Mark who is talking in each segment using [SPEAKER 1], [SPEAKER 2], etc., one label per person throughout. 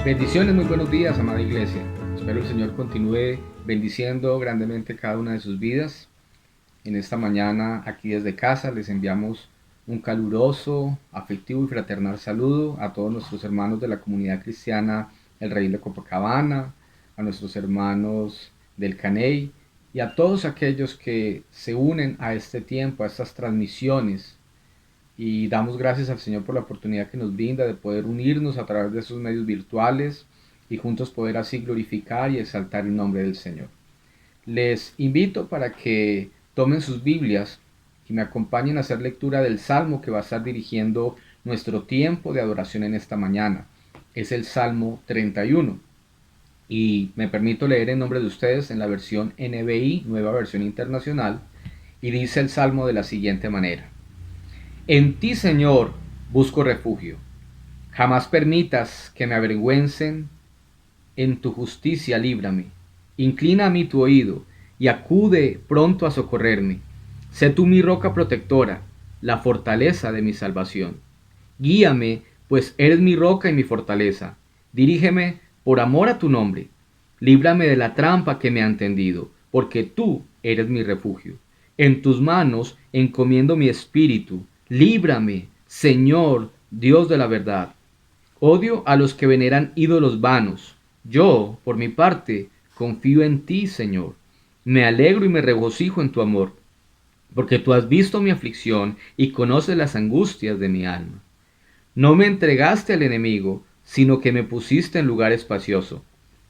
[SPEAKER 1] Bendiciones, muy buenos días, amada iglesia. Espero el Señor continúe bendiciendo grandemente cada una de sus vidas. En esta mañana, aquí desde casa, les enviamos un caluroso, afectivo y fraternal saludo a todos nuestros hermanos de la comunidad cristiana El Redil de Copacabana, a nuestros hermanos del Caney y a todos aquellos que se unen a este tiempo, a estas transmisiones. Y damos gracias al Señor por la oportunidad que nos brinda de poder unirnos a través de esos medios virtuales y juntos poder así glorificar y exaltar el nombre del Señor. Les invito para que tomen sus Biblias y me acompañen a hacer lectura del Salmo que va a estar dirigiendo nuestro tiempo de adoración en esta mañana. Es el Salmo 31. Y me permito leer en nombre de ustedes en la versión NBI, Nueva Versión Internacional, y dice el Salmo de la siguiente manera. En ti, Señor, busco refugio. Jamás permitas que me avergüencen. En tu justicia líbrame. Inclina a mí tu oído y acude pronto a socorrerme. Sé tú mi roca protectora, la fortaleza de mi salvación. Guíame, pues eres mi roca y mi fortaleza. Dirígeme por amor a tu nombre. Líbrame de la trampa que me han tendido, porque tú eres mi refugio. En tus manos encomiendo mi espíritu. Líbrame, Señor, Dios de la verdad. Odio a los que veneran ídolos vanos. Yo, por mi parte, confío en ti, Señor. Me alegro y me regocijo en tu amor, porque tú has visto mi aflicción y conoces las angustias de mi alma. No me entregaste al enemigo, sino que me pusiste en lugar espacioso.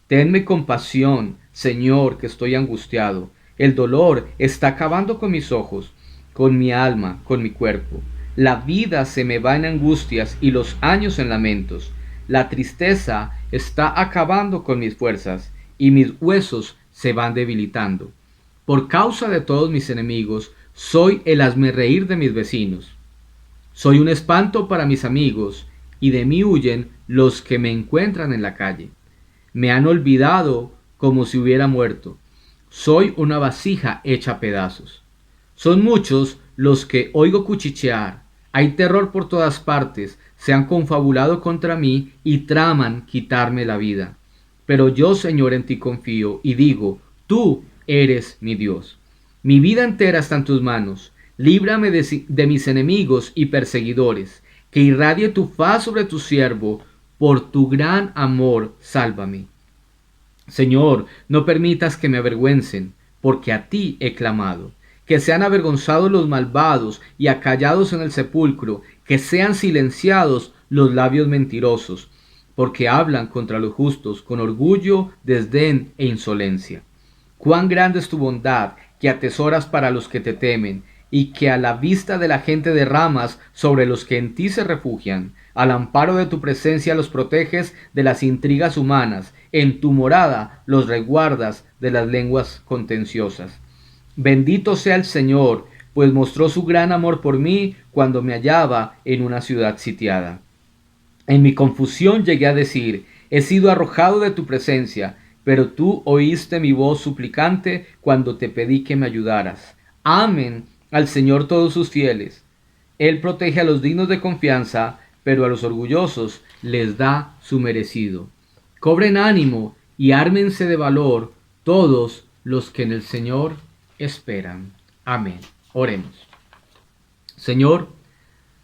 [SPEAKER 1] Tenme compasión, Señor, que estoy angustiado. El dolor está acabando con mis ojos, con mi alma, con mi cuerpo. La vida se me va en angustias y los años en lamentos. La tristeza está acabando con mis fuerzas y mis huesos se van debilitando. Por causa de todos mis enemigos, soy el hazmerreír de mis vecinos. Soy un espanto para mis amigos y de mí huyen los que me encuentran en la calle. Me han olvidado como si hubiera muerto. Soy una vasija hecha a pedazos. Son muchos los que oigo cuchichear. Hay terror por todas partes. Se han confabulado contra mí y traman quitarme la vida. Pero yo, Señor, en ti confío y digo, tú eres mi Dios. Mi vida entera está en tus manos. Líbrame de mis enemigos y perseguidores. Que irradie tu faz sobre tu siervo. Por tu gran amor, sálvame. Señor, no permitas que me avergüencen, porque a ti he clamado. Que sean avergonzados los malvados y acallados en el sepulcro, que sean silenciados los labios mentirosos, porque hablan contra los justos con orgullo, desdén e insolencia. Cuán grande es tu bondad, que atesoras para los que te temen, y que a la vista de la gente derramas sobre los que en ti se refugian. Al amparo de tu presencia los proteges de las intrigas humanas, en tu morada los resguardas de las lenguas contenciosas. Bendito sea el Señor, pues mostró su gran amor por mí cuando me hallaba en una ciudad sitiada. En mi confusión llegué a decir, he sido arrojado de tu presencia, pero tú oíste mi voz suplicante cuando te pedí que me ayudaras. Amen al Señor todos sus fieles. Él protege a los dignos de confianza, pero a los orgullosos les da su merecido. Cobren ánimo y ármense de valor todos los que en el Señor esperan. Amén. Oremos. Señor,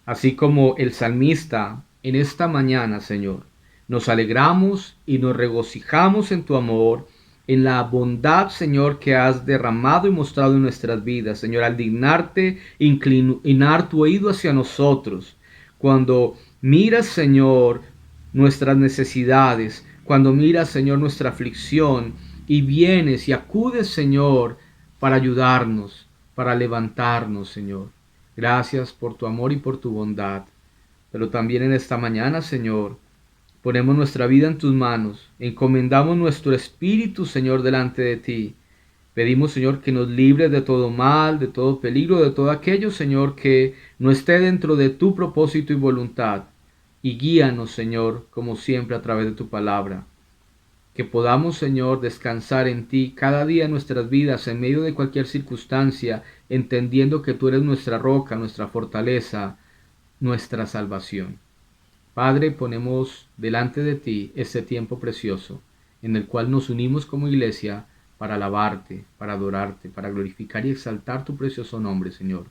[SPEAKER 1] así como el salmista en esta mañana, Señor, nos alegramos y nos regocijamos en tu amor, en la bondad, Señor, que has derramado y mostrado en nuestras vidas, Señor, al dignarte, inclinar tu oído hacia nosotros. Cuando miras, Señor, nuestras necesidades, cuando miras, Señor, nuestra aflicción, y vienes y acudes, Señor, para ayudarnos, para levantarnos, Señor. Gracias por tu amor y por tu bondad. Pero también en esta mañana, Señor, ponemos nuestra vida en tus manos, encomendamos nuestro espíritu, Señor, delante de ti. Pedimos, Señor, que nos libres de todo mal, de todo peligro, de todo aquello, Señor, que no esté dentro de tu propósito y voluntad. Y guíanos, Señor, como siempre, a través de tu palabra. Que podamos, Señor, descansar en ti cada día en nuestras vidas, en medio de cualquier circunstancia, entendiendo que tú eres nuestra roca, nuestra fortaleza, nuestra salvación. Padre, ponemos delante de ti este tiempo precioso en el cual nos unimos como iglesia para alabarte, para adorarte, para glorificar y exaltar tu precioso nombre, Señor,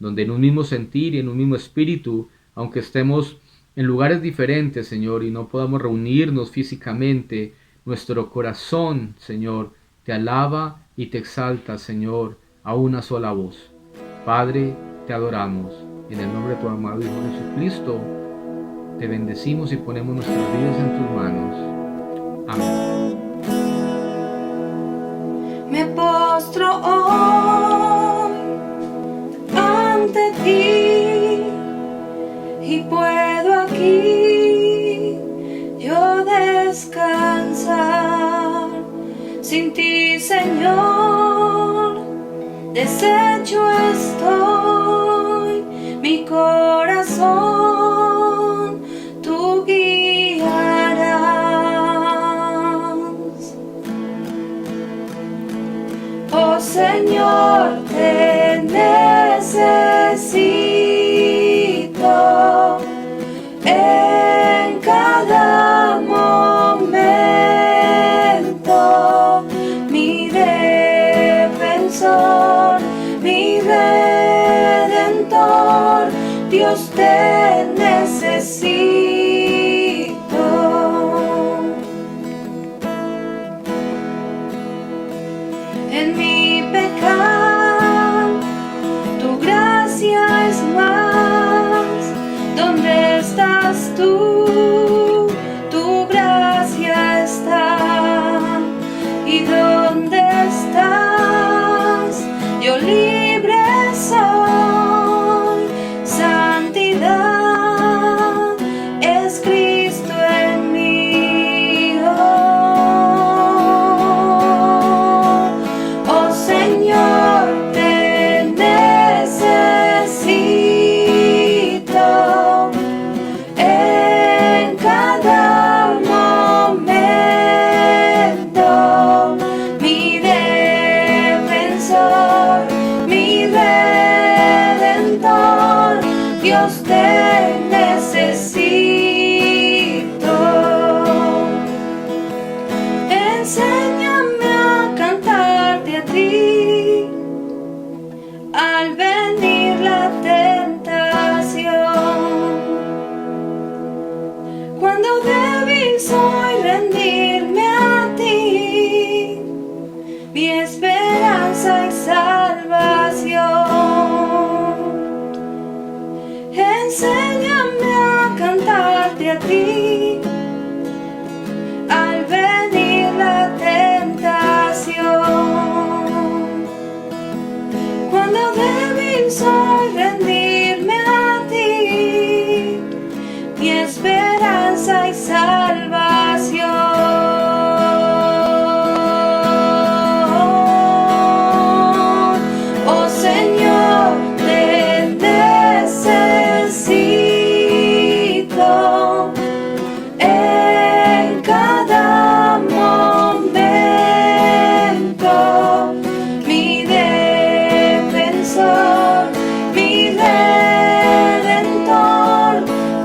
[SPEAKER 1] donde en un mismo sentir y en un mismo espíritu, aunque estemos en lugares diferentes, Señor, y no podamos reunirnos físicamente, nuestro corazón, Señor, te alaba y te exalta, Señor, a una sola voz. Padre, te adoramos. En el nombre de tu amado Hijo Jesucristo, te bendecimos y ponemos nuestras vidas en tus manos. Amén.
[SPEAKER 2] Me postro hoy ante ti y puedo aquí yo descansar. Sin ti, Señor, deshecho estoy, mi corazón tú guiarás. Oh Señor, te necesito en cada momento, mi defensor, mi redentor, Dios te necesito. En mi pecado, tu gracia es más. ¿Dónde estás tú? Tu gracia está. ¿Y dónde estás? Yo libre soy. Santidad es Cristo en mí. Oh Señor, te necesito en cada momento, mi defensor, mi redentor, Dios te necesito. Enséñame a cantarte a ti al venir la tentación. Cuando débil soy, rendirme a ti, mi esperanza y salvación. Enséñame a cantarte a ti al venir la tentación. Cuando débil soy, rendirme a ti, mi esperanza y salvación. Oh Señor, te necesito en cada momento, mi defensor, mi redentor,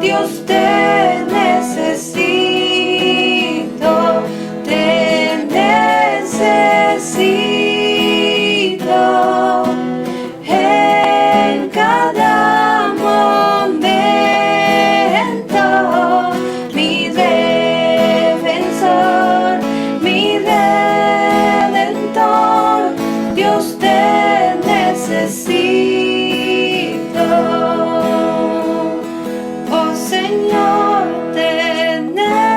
[SPEAKER 2] Dios te necesito, te necesito en cada momento, mi defensor, mi redentor, Dios te necesito. Oh Señor, te necesito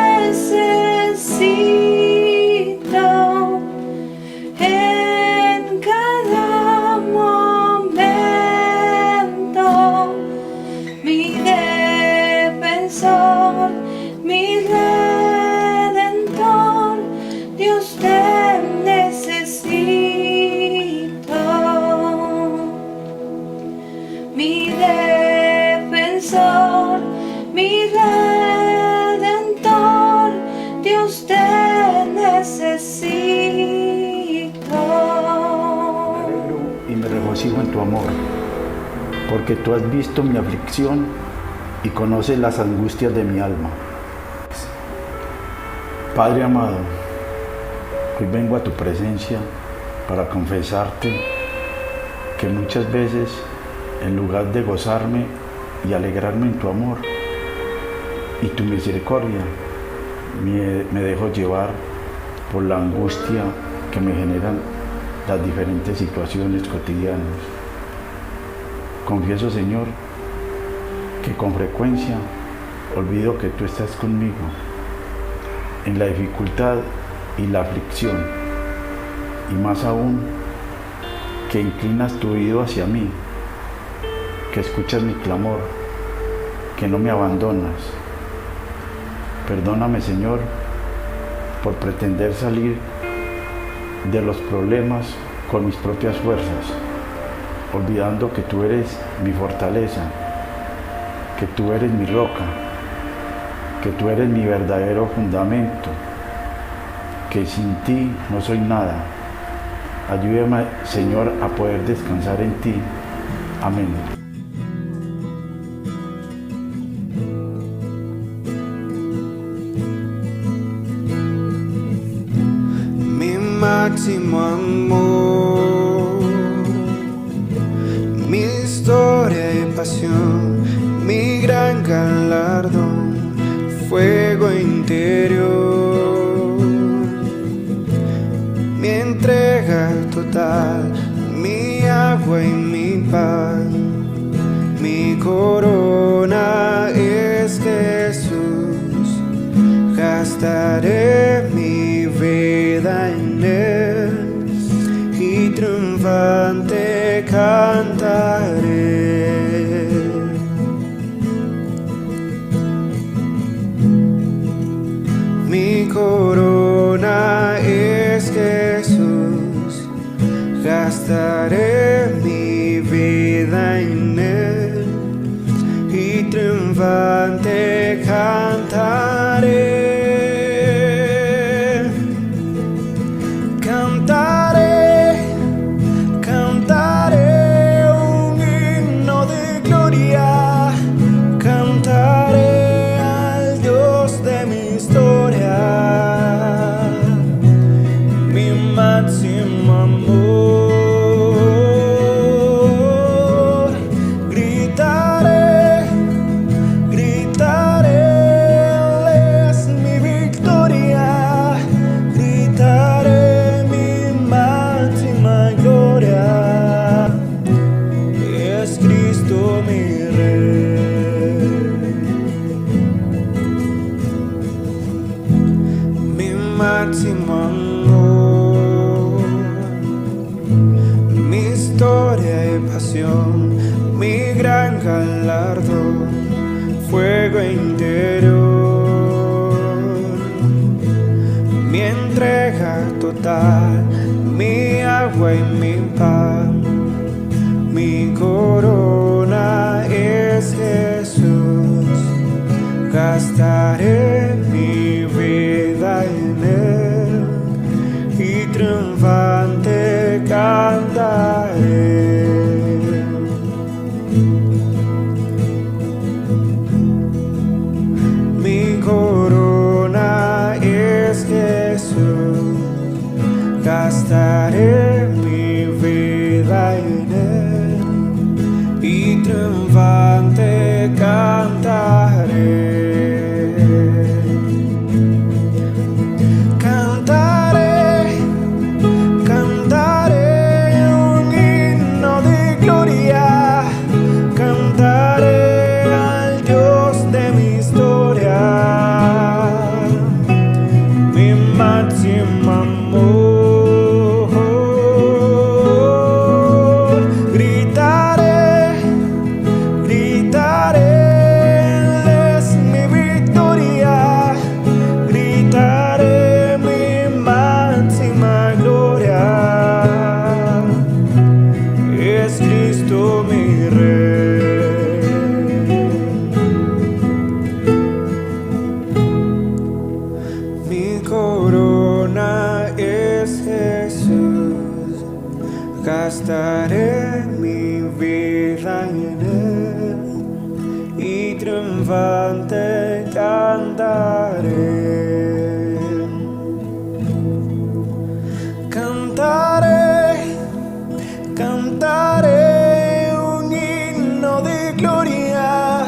[SPEAKER 2] en cada momento, mi defensor, mi redentor, Dios te necesito. Mi defensor, mi redentor, Dios te necesito.
[SPEAKER 3] Y me regocijo en tu amor, porque tú has visto mi aflicción y conoces las angustias de mi alma. Padre amado, hoy vengo a tu presencia para confesarte que muchas veces, en lugar de gozarme y alegrarme en tu amor y tu misericordia, me dejo llevar por la angustia que me generan las diferentes situaciones cotidianas. Confieso, Señor, que con frecuencia olvido que tú estás conmigo en la dificultad y la aflicción, y más aún, que inclinas tu oído hacia mí, que escuchas mi clamor, que no me abandonas. Perdóname, Señor, por pretender salir de los problemas con mis propias fuerzas, olvidando que tú eres mi fortaleza, que tú eres mi roca, que tú eres mi verdadero fundamento, que sin ti no soy nada. Ayúdame, Señor, a poder descansar en ti. Amén.
[SPEAKER 4] Mi máximo amor, mi historia y pasión, mi gran galardón, fuego interior, mi entrega total, mi agua y mi pan, mi corona es Jesús, gastaré mi vida en Él y triunfante cantaré. Mi corona es Jesús, gastaré mi vida en Él y triunfante cantaré. Cantaré, cantaré un himno de gloria, cantaré al Dios de mi historia, mi máximo amor. Gritaré, gritaré, Él es mi victoria, gritaré mi máxima gloria, es Cristo mi Rey. Mi máximo amor, mi historia y pasión, mi gran galardón, fuego interior, mi entrega total, mi agua y mi pan, mi corona es Jesús, gastaré mi vida en Él y triunfante cantaré. Mi corona es Jesús, gastaré mi vida en Él y triunfante cantaré. Cantaré, cantaré un himno de gloria, cantaré al Dios de mi historia, mi máximo amor. Gritaré, gritaré, Él es mi victoria, gritaré mi máxima gloria, es Cristo mi Rey. Mi corona es Jesús, gastaré mi vida en Él y triunfante cantaré. Cantaré, cantaré un himno de gloria,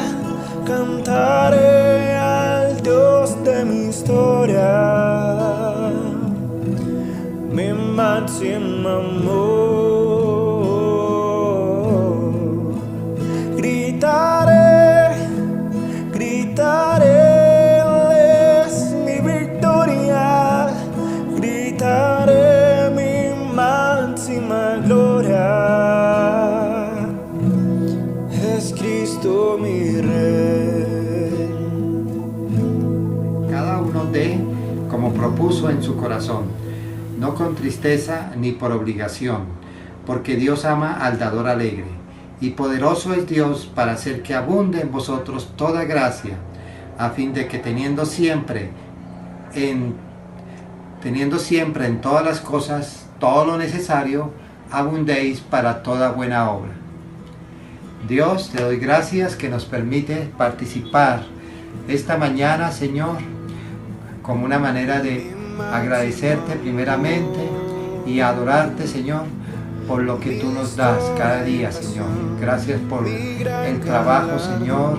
[SPEAKER 4] cantaré al Dios de mi historia, mi máximo amor. Gritaré, gritaré, Él es mi victoria, gritaré máxima gloria, es Cristo mi Rey.
[SPEAKER 5] Cada uno dé como propuso en su corazón, no con tristeza ni por obligación, porque Dios ama al dador alegre, y poderoso es Dios para hacer que abunde en vosotros toda gracia, a fin de que teniendo siempre en todas las cosas todo lo necesario, abundéis para toda buena obra. Dios, te doy gracias que nos permite participar esta mañana, Señor, como una manera de agradecerte primeramente y adorarte, Señor, por lo que tú nos das cada día, Señor. Gracias por el trabajo, Señor,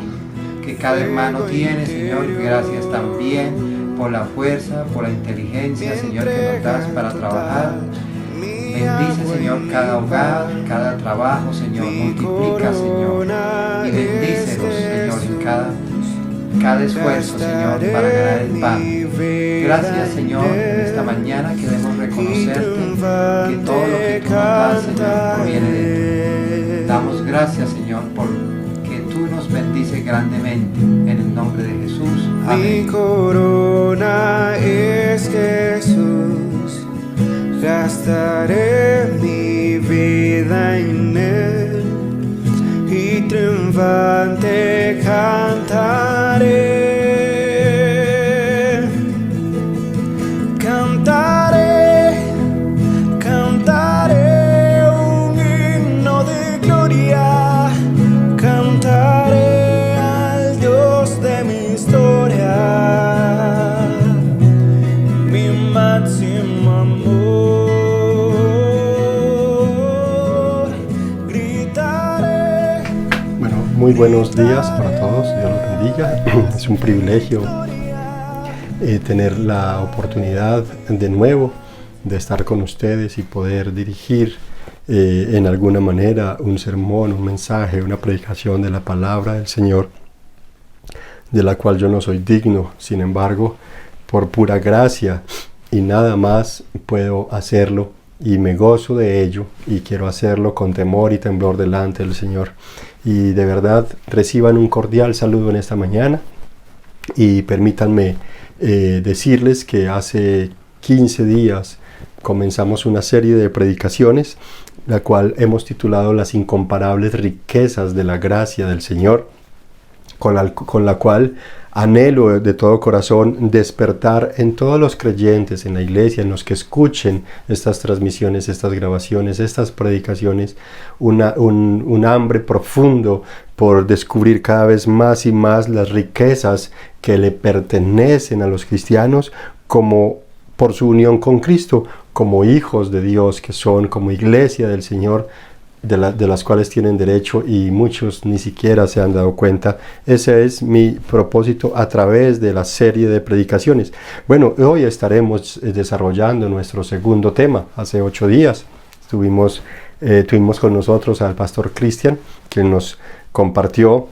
[SPEAKER 5] que cada hermano tiene, Señor. Gracias también por la fuerza, por la inteligencia, Señor, que nos das para trabajar. Bendice, Señor, cada hogar, cada trabajo, Señor. Multiplica, Señor, y bendícelos, Señor, en cada esfuerzo, Señor, para ganar el pan. Gracias, Señor, en esta mañana queremos reconocerte que todo lo que tú nos das, Señor, proviene de ti. Damos gracias, Señor, porque tú nos bendices grandemente. En el nombre de Jesús. Amén.
[SPEAKER 4] Mi corona es Jesús, gastaré mi vida en Él y triunfante cantaré. Cantaré, cantaré un himno de gloria, cantaré al Dios de mi historia, mi máximo amor. Gritaré.
[SPEAKER 6] Bueno, muy buenos días para todos, Dios los bendiga. Es un privilegio tener la oportunidad de nuevo de estar con ustedes y poder dirigir en alguna manera un sermón, un mensaje, una predicación de la palabra del Señor, de la cual yo no soy digno. Sin embargo, por pura gracia y nada más puedo hacerlo, y me gozo de ello, y quiero hacerlo con temor y temblor delante del Señor. Y de verdad reciban un cordial saludo en esta mañana, y permítanme decirles que hace 15 días comenzamos una serie de predicaciones, la cual hemos titulado Las incomparables riquezas de la gracia del Señor, con la cual anhelo de todo corazón despertar en todos los creyentes en la iglesia, en los que escuchen estas transmisiones, estas grabaciones, estas predicaciones, un hambre profundo por descubrir cada vez más y más las riquezas que le pertenecen a los cristianos, como por su unión con Cristo, como hijos de Dios que son, como iglesia del Señor, de las cuales tienen derecho, y muchos ni siquiera se han dado cuenta. Ese es mi propósito a través de la serie de predicaciones. Bueno, hoy estaremos desarrollando nuestro segundo tema. Hace 8 días tuvimos con nosotros al pastor Cristian, que nos compartió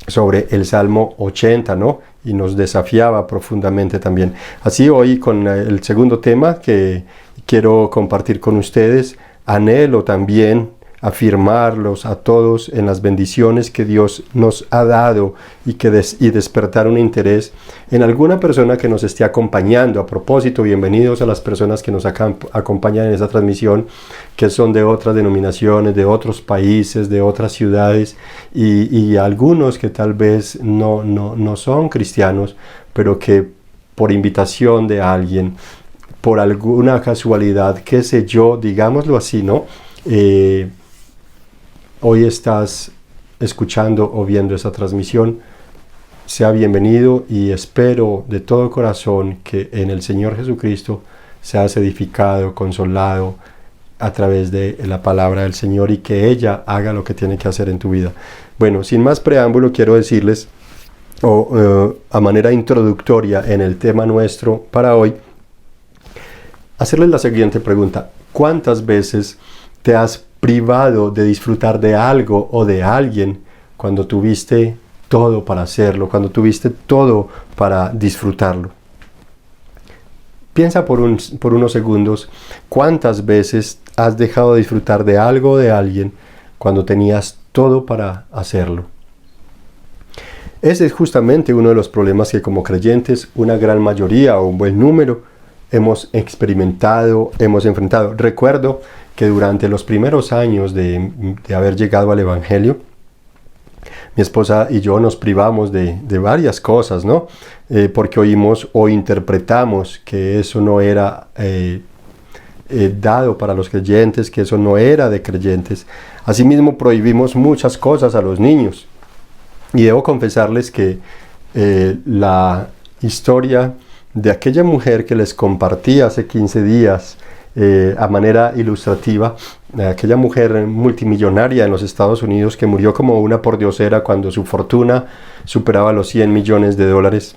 [SPEAKER 6] sobre el Salmo 80, ¿no? Y nos desafiaba profundamente también. Así hoy, con el segundo tema que quiero compartir con ustedes, anhelo también afirmarlos a todos en las bendiciones que Dios nos ha dado, y despertar un interés en alguna persona que nos esté acompañando. A propósito, bienvenidos a las personas que nos acompañan en esta transmisión, que son de otras denominaciones, de otros países, de otras ciudades, y algunos que tal vez no son cristianos, pero que por invitación de alguien, por alguna casualidad, qué sé yo, digámoslo así, ¿no? Hoy estás escuchando o viendo esa transmisión sea bienvenido y espero de todo corazón que en el Señor Jesucristo seas edificado, consolado a través de la palabra del Señor y que ella haga lo que tiene que hacer en tu vida. Bueno, sin más preámbulo, quiero decirles, a manera introductoria en el tema nuestro para hoy, hacerles la siguiente pregunta. ¿Cuántas veces te has privado de disfrutar de algo o de alguien cuando tuviste todo para hacerlo, cuando tuviste todo para disfrutarlo? Piensa por unos segundos, ¿cuántas veces has dejado de disfrutar de algo o de alguien cuando tenías todo para hacerlo? Ese es justamente uno de los problemas que como creyentes una gran mayoría o un buen número hemos experimentado, hemos enfrentado. Recuerdo que durante los primeros años de haber llegado al Evangelio, mi esposa y yo nos privamos de varias cosas, ¿no? Porque oímos o interpretamos que eso no era dado para los creyentes, que eso no era de creyentes. Asimismo, prohibimos muchas cosas a los niños. Y debo confesarles que la historia de aquella mujer que les compartí hace 15 días a manera ilustrativa, aquella mujer multimillonaria en los Estados Unidos que murió como una pordiosera cuando su fortuna superaba los $100 millones,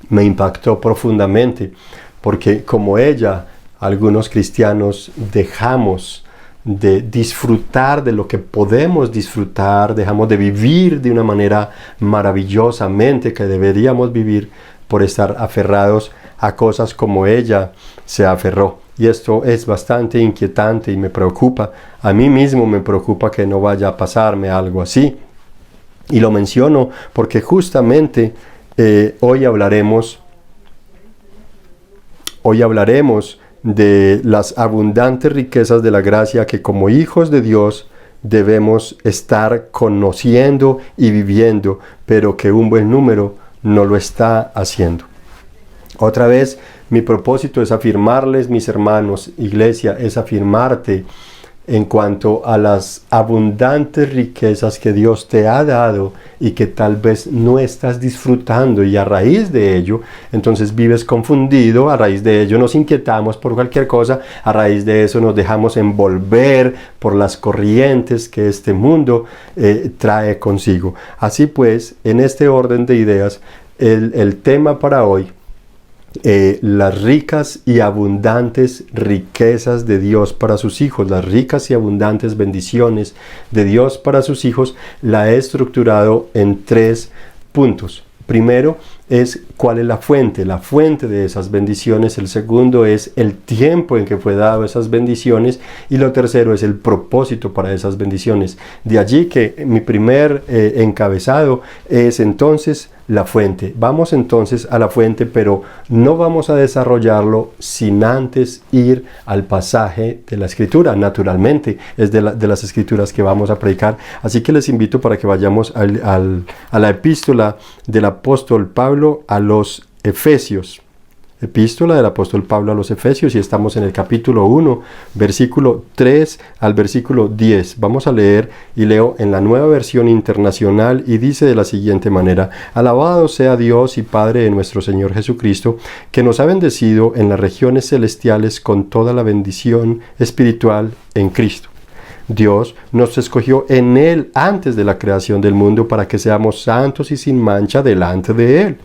[SPEAKER 6] me impactó profundamente, porque como ella, algunos cristianos dejamos de disfrutar de lo que podemos disfrutar, dejamos de vivir de una manera maravillosamente que deberíamos vivir por estar aferrados a cosas como ella se aferró. Y esto es bastante inquietante y me preocupa. A mí mismo me preocupa que no vaya a pasarme algo así. Y lo menciono porque justamente hoy hablaremos de las abundantes riquezas de la gracia que como hijos de Dios debemos estar conociendo y viviendo, pero que un buen número no lo está haciendo. Otra vez, mi propósito es afirmarles, mis hermanos, iglesia, es afirmarte en cuanto a las abundantes riquezas que Dios te ha dado y que tal vez no estás disfrutando, y a raíz de ello, entonces vives confundido, a raíz de ello nos inquietamos por cualquier cosa, a raíz de eso nos dejamos envolver por las corrientes que este mundo trae consigo. Así pues, en este orden de ideas, el tema para hoy, las ricas y abundantes riquezas de Dios para sus hijos, las ricas y abundantes bendiciones de Dios para sus hijos, la he estructurado en 3 puntos. Primero es cuál es la fuente de esas bendiciones. El segundo es el tiempo en que fue dado esas bendiciones. Y lo tercero es el propósito para esas bendiciones. De allí que mi primer encabezado es entonces la fuente. Vamos entonces a la fuente, pero no vamos a desarrollarlo sin antes ir al pasaje de la Escritura. Naturalmente es de las Escrituras que vamos a predicar. Así que les invito para que vayamos a la epístola del apóstol Pablo a los Efesios. Epístola del apóstol Pablo a los Efesios, y estamos en el capítulo 1, versículo 3 al versículo 10. Vamos a leer, y leo en la Nueva Versión Internacional, y dice de la siguiente manera: Alabado sea Dios y Padre de nuestro Señor Jesucristo, que nos ha bendecido en las regiones celestiales con toda la bendición espiritual en Cristo. Dios nos escogió en Él antes de la creación del mundo para que seamos santos y sin mancha delante de Él.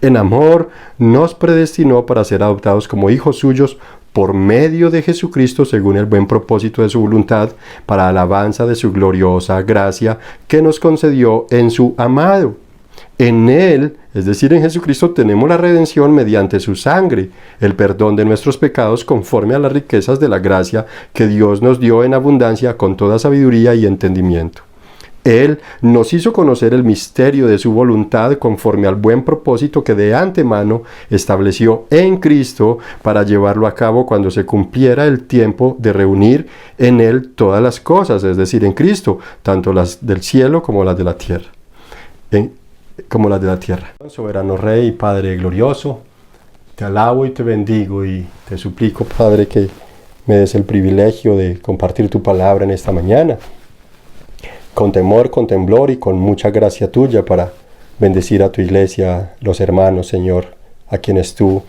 [SPEAKER 6] En amor nos predestinó para ser adoptados como hijos suyos por medio de Jesucristo según el buen propósito de su voluntad, para alabanza de su gloriosa gracia que nos concedió en su amado. En Él, es decir, en Jesucristo, tenemos la redención mediante su sangre, el perdón de nuestros pecados conforme a las riquezas de la gracia que Dios nos dio en abundancia con toda sabiduría y entendimiento. Él nos hizo conocer el misterio de su voluntad conforme al buen propósito que de antemano estableció en Cristo para llevarlo a cabo cuando se cumpliera el tiempo de reunir en Él todas las cosas, es decir, en Cristo, tanto las del cielo como las de la tierra. Soberano Rey y Padre glorioso, te alabo y te bendigo y te suplico, Padre, que me des el privilegio de compartir tu palabra en esta mañana, con temor, con temblor y con mucha gracia tuya para bendecir a tu iglesia, los hermanos, Señor, a quienes tú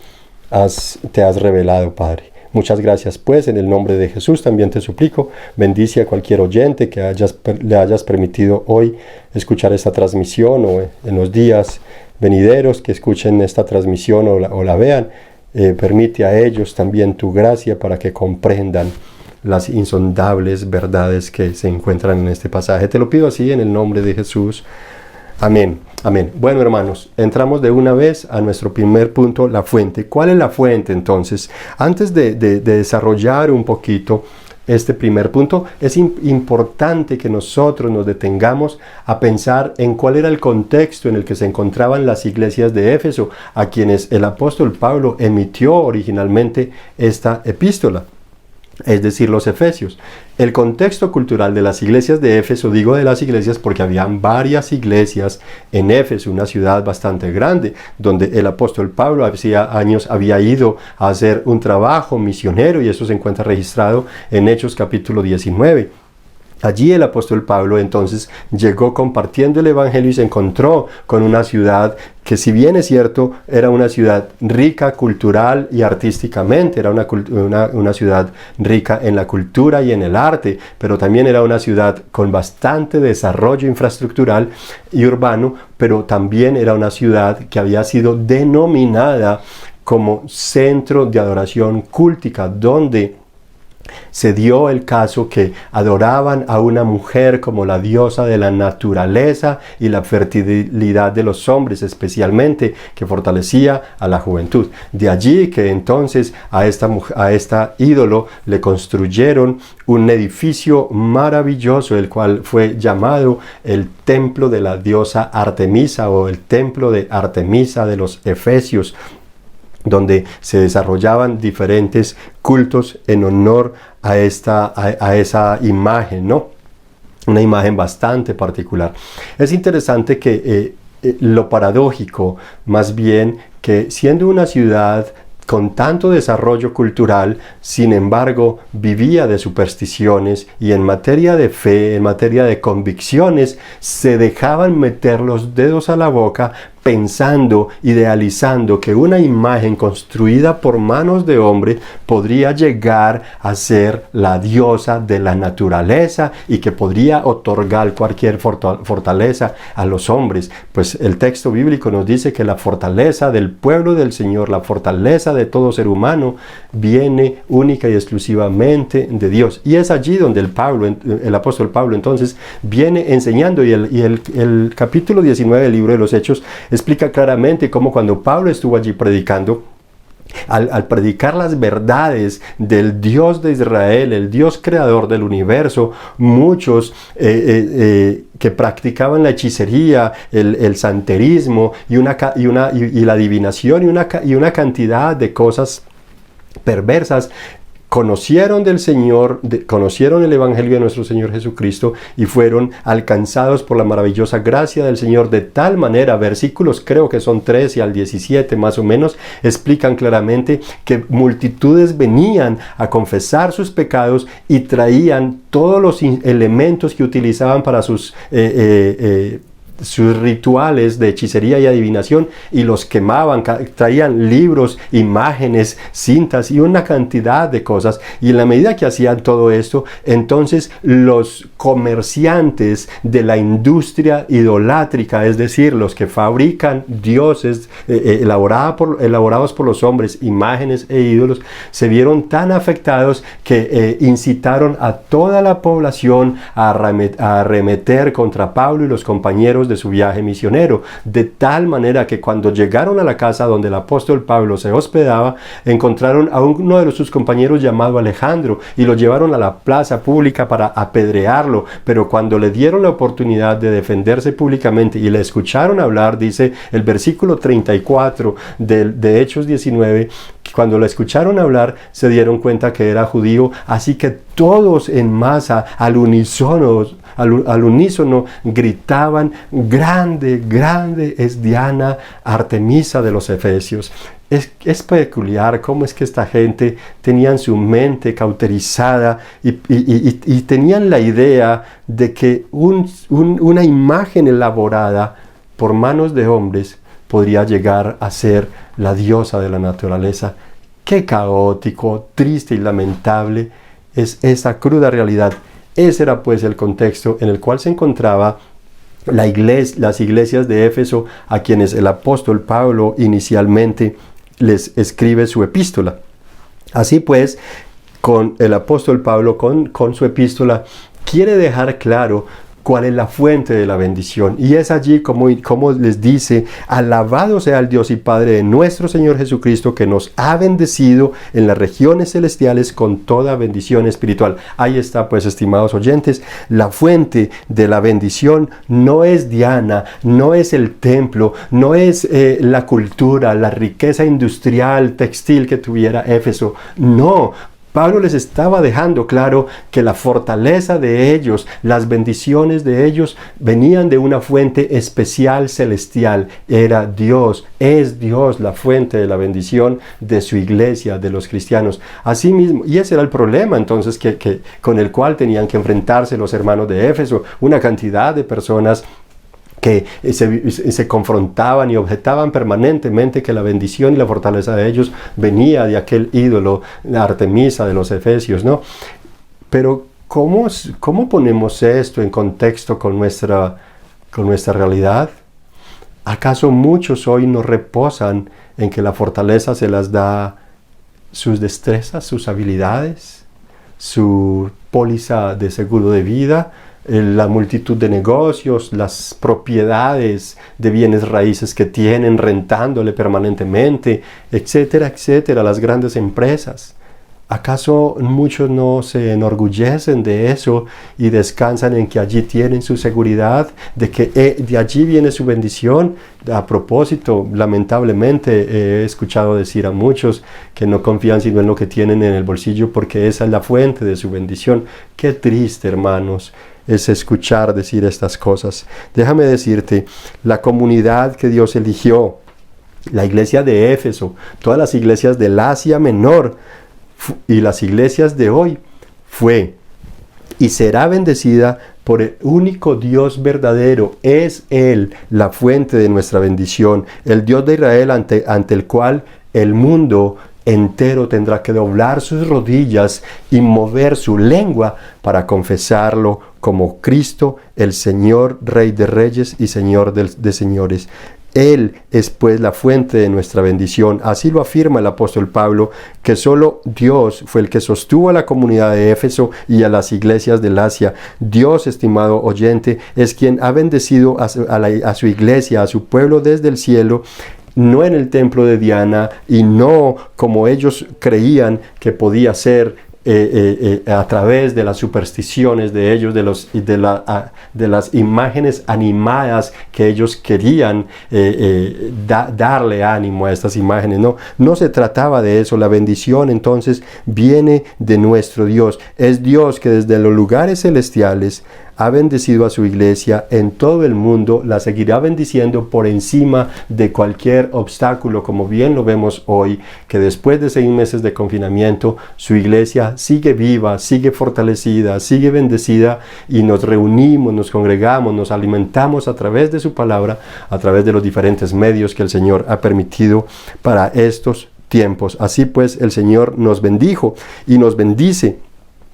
[SPEAKER 6] te has revelado, Padre. Muchas gracias, pues, en el nombre de Jesús también te suplico, bendice a cualquier oyente que le hayas permitido hoy escuchar esta transmisión, o en los días venideros que escuchen esta transmisión o la vean. Permite a ellos también tu gracia para que comprendan las insondables verdades que se encuentran en este pasaje. Te lo pido así en el nombre de Jesús. Amén. Amén. Bueno, hermanos, entramos de una vez a nuestro primer punto, la fuente. ¿Cuál es la fuente entonces? Antes de desarrollar un poquito este primer punto, es importante que nosotros nos detengamos a pensar en cuál era el contexto en el que se encontraban las iglesias de Éfeso, a quienes el apóstol Pablo emitió originalmente esta epístola, es decir, los efesios. El contexto cultural de las iglesias de Éfeso, digo de las iglesias porque habían varias iglesias en Éfeso, una ciudad bastante grande, donde el apóstol Pablo hacía años había ido a hacer un trabajo misionero, y eso se encuentra registrado en Hechos capítulo 19. Allí el apóstol Pablo entonces llegó compartiendo el evangelio y se encontró con una ciudad que, si bien es cierto, era una ciudad rica cultural y artísticamente, era una ciudad rica en la cultura y en el arte, pero también era una ciudad con bastante desarrollo infraestructural y urbano, pero también era una ciudad que había sido denominada como centro de adoración cultica, donde se dio el caso que adoraban a una mujer como la diosa de la naturaleza y la fertilidad de los hombres, especialmente, que fortalecía a la juventud. De allí que entonces a esta ídolo le construyeron un edificio maravilloso, el cual fue llamado el templo de la diosa Artemisa, o el templo de Artemisa de los Efesios, donde se desarrollaban diferentes cultos en honor a esa imagen, ¿no? Una imagen bastante particular. Es interesante que lo paradójico, más bien, que siendo una ciudad con tanto desarrollo cultural, sin embargo, vivía de supersticiones, y en materia de fe, en materia de convicciones, se dejaban meter los dedos a la boca pensando, idealizando que una imagen construida por manos de hombre podría llegar a ser la diosa de la naturaleza y que podría otorgar cualquier fortaleza a los hombres. Pues el texto bíblico nos dice que la fortaleza del pueblo del Señor, la fortaleza de todo ser humano, viene única y exclusivamente de Dios. Y es allí donde el apóstol Pablo entonces viene enseñando, y el capítulo 19 del libro de los Hechos explica claramente cómo cuando Pablo estuvo allí predicando, al predicar las verdades del Dios de Israel, el Dios creador del universo, muchos que practicaban la hechicería, el santerismo y la adivinación y una cantidad de cosas perversas, conocieron del Señor, conocieron el Evangelio de nuestro Señor Jesucristo y fueron alcanzados por la maravillosa gracia del Señor, de tal manera, versículos creo que son 13 al 17 más o menos, explican claramente que multitudes venían a confesar sus pecados y traían todos los elementos que utilizaban para sus rituales de hechicería y adivinación, y los quemaban, traían libros, imágenes, cintas y una cantidad de cosas, y en la medida que hacían todo esto, entonces los comerciantes de la industria idolátrica, es decir, los que fabrican dioses elaborados por los hombres, imágenes e ídolos, se vieron tan afectados que incitaron a toda la población a arremeter contra Pablo y los compañeros de su viaje misionero, de tal manera que cuando llegaron a la casa donde el apóstol Pablo se hospedaba, encontraron a uno de sus compañeros llamado Alejandro y lo llevaron a la plaza pública para apedrearlo, pero cuando le dieron la oportunidad de defenderse públicamente y le escucharon hablar, dice el versículo 34 de Hechos 19, cuando lo escucharon hablar se dieron cuenta que era judío, así que todos en masa al unísono gritaban: grande, grande es Diana, Artemisa de los Efesios. Es peculiar cómo es que esta gente tenían su mente cauterizada y tenían la idea de que una imagen elaborada por manos de hombres, podría llegar a ser la diosa de la naturaleza. Qué caótico, triste y lamentable es esa cruda realidad. Ese era pues el contexto en el cual se encontraba las iglesias de Éfeso, a quienes el apóstol Pablo inicialmente les escribe su epístola. Así pues, con el apóstol Pablo, con su epístola, quiere dejar claro cuál es la fuente de la bendición. Y es allí como les dice: alabado sea el Dios y Padre de nuestro Señor Jesucristo, que nos ha bendecido en las regiones celestiales con toda bendición espiritual. Ahí está, pues, estimados oyentes, la fuente de la bendición no es Diana, no es el templo, no es la cultura, la riqueza industrial, textil que tuviera Éfeso. No. Pablo les estaba dejando claro que la fortaleza de ellos, las bendiciones de ellos, venían de una fuente especial celestial. Era Dios, es Dios la fuente de la bendición de su iglesia, de los cristianos. Así mismo, y ese era el problema entonces con el cual tenían que enfrentarse los hermanos de Éfeso, una cantidad de personas que se confrontaban y objetaban permanentemente que la bendición y la fortaleza de ellos venía de aquel ídolo, la Artemisa de los Efesios, ¿no? Pero ¿cómo ponemos esto en contexto con nuestra realidad? ¿Acaso muchos hoy no reposan en que la fortaleza se las da sus destrezas, sus habilidades, su póliza de seguro de vida, la multitud de negocios, las propiedades de bienes raíces que tienen, rentándole permanentemente, etcétera, etcétera, las grandes empresas? ¿Acaso muchos no se enorgullecen de eso y descansan en que allí tienen su seguridad, de que de allí viene su bendición? A propósito, lamentablemente he escuchado decir a muchos que no confían sino en lo que tienen en el bolsillo, porque esa es la fuente de su bendición. Qué triste, hermanos, es escuchar decir estas cosas. Déjame decirte, la comunidad que Dios eligió, la iglesia de Éfeso, todas las iglesias del Asia Menor y las iglesias de hoy, fue y será bendecida por el único Dios verdadero. Es Él la fuente de nuestra bendición, el Dios de Israel ante el cual el mundo entero tendrá que doblar sus rodillas y mover su lengua para confesarlo como Cristo, el Señor, Rey de Reyes y Señor de Señores. Él es pues la fuente de nuestra bendición. Así lo afirma el apóstol Pablo, que solo Dios fue el que sostuvo a la comunidad de Éfeso y a las iglesias del Asia. Dios, estimado oyente, es quien ha bendecido a su iglesia, a su pueblo desde el cielo, no en el templo de Diana y no como ellos creían que podía ser a través de las supersticiones de ellos, de las imágenes animadas que ellos querían darle ánimo a estas imágenes. No se trataba de eso. La bendición entonces viene de nuestro Dios. Es Dios que desde los lugares celestiales ha bendecido a su iglesia en todo el mundo, la seguirá bendiciendo por encima de cualquier obstáculo, como bien lo vemos hoy, que después de 6 meses de confinamiento, su iglesia sigue viva, sigue fortalecida, sigue bendecida, y nos reunimos, nos congregamos, nos alimentamos a través de su palabra, a través de los diferentes medios que el Señor ha permitido para estos tiempos. Así pues, el Señor nos bendijo y nos bendice.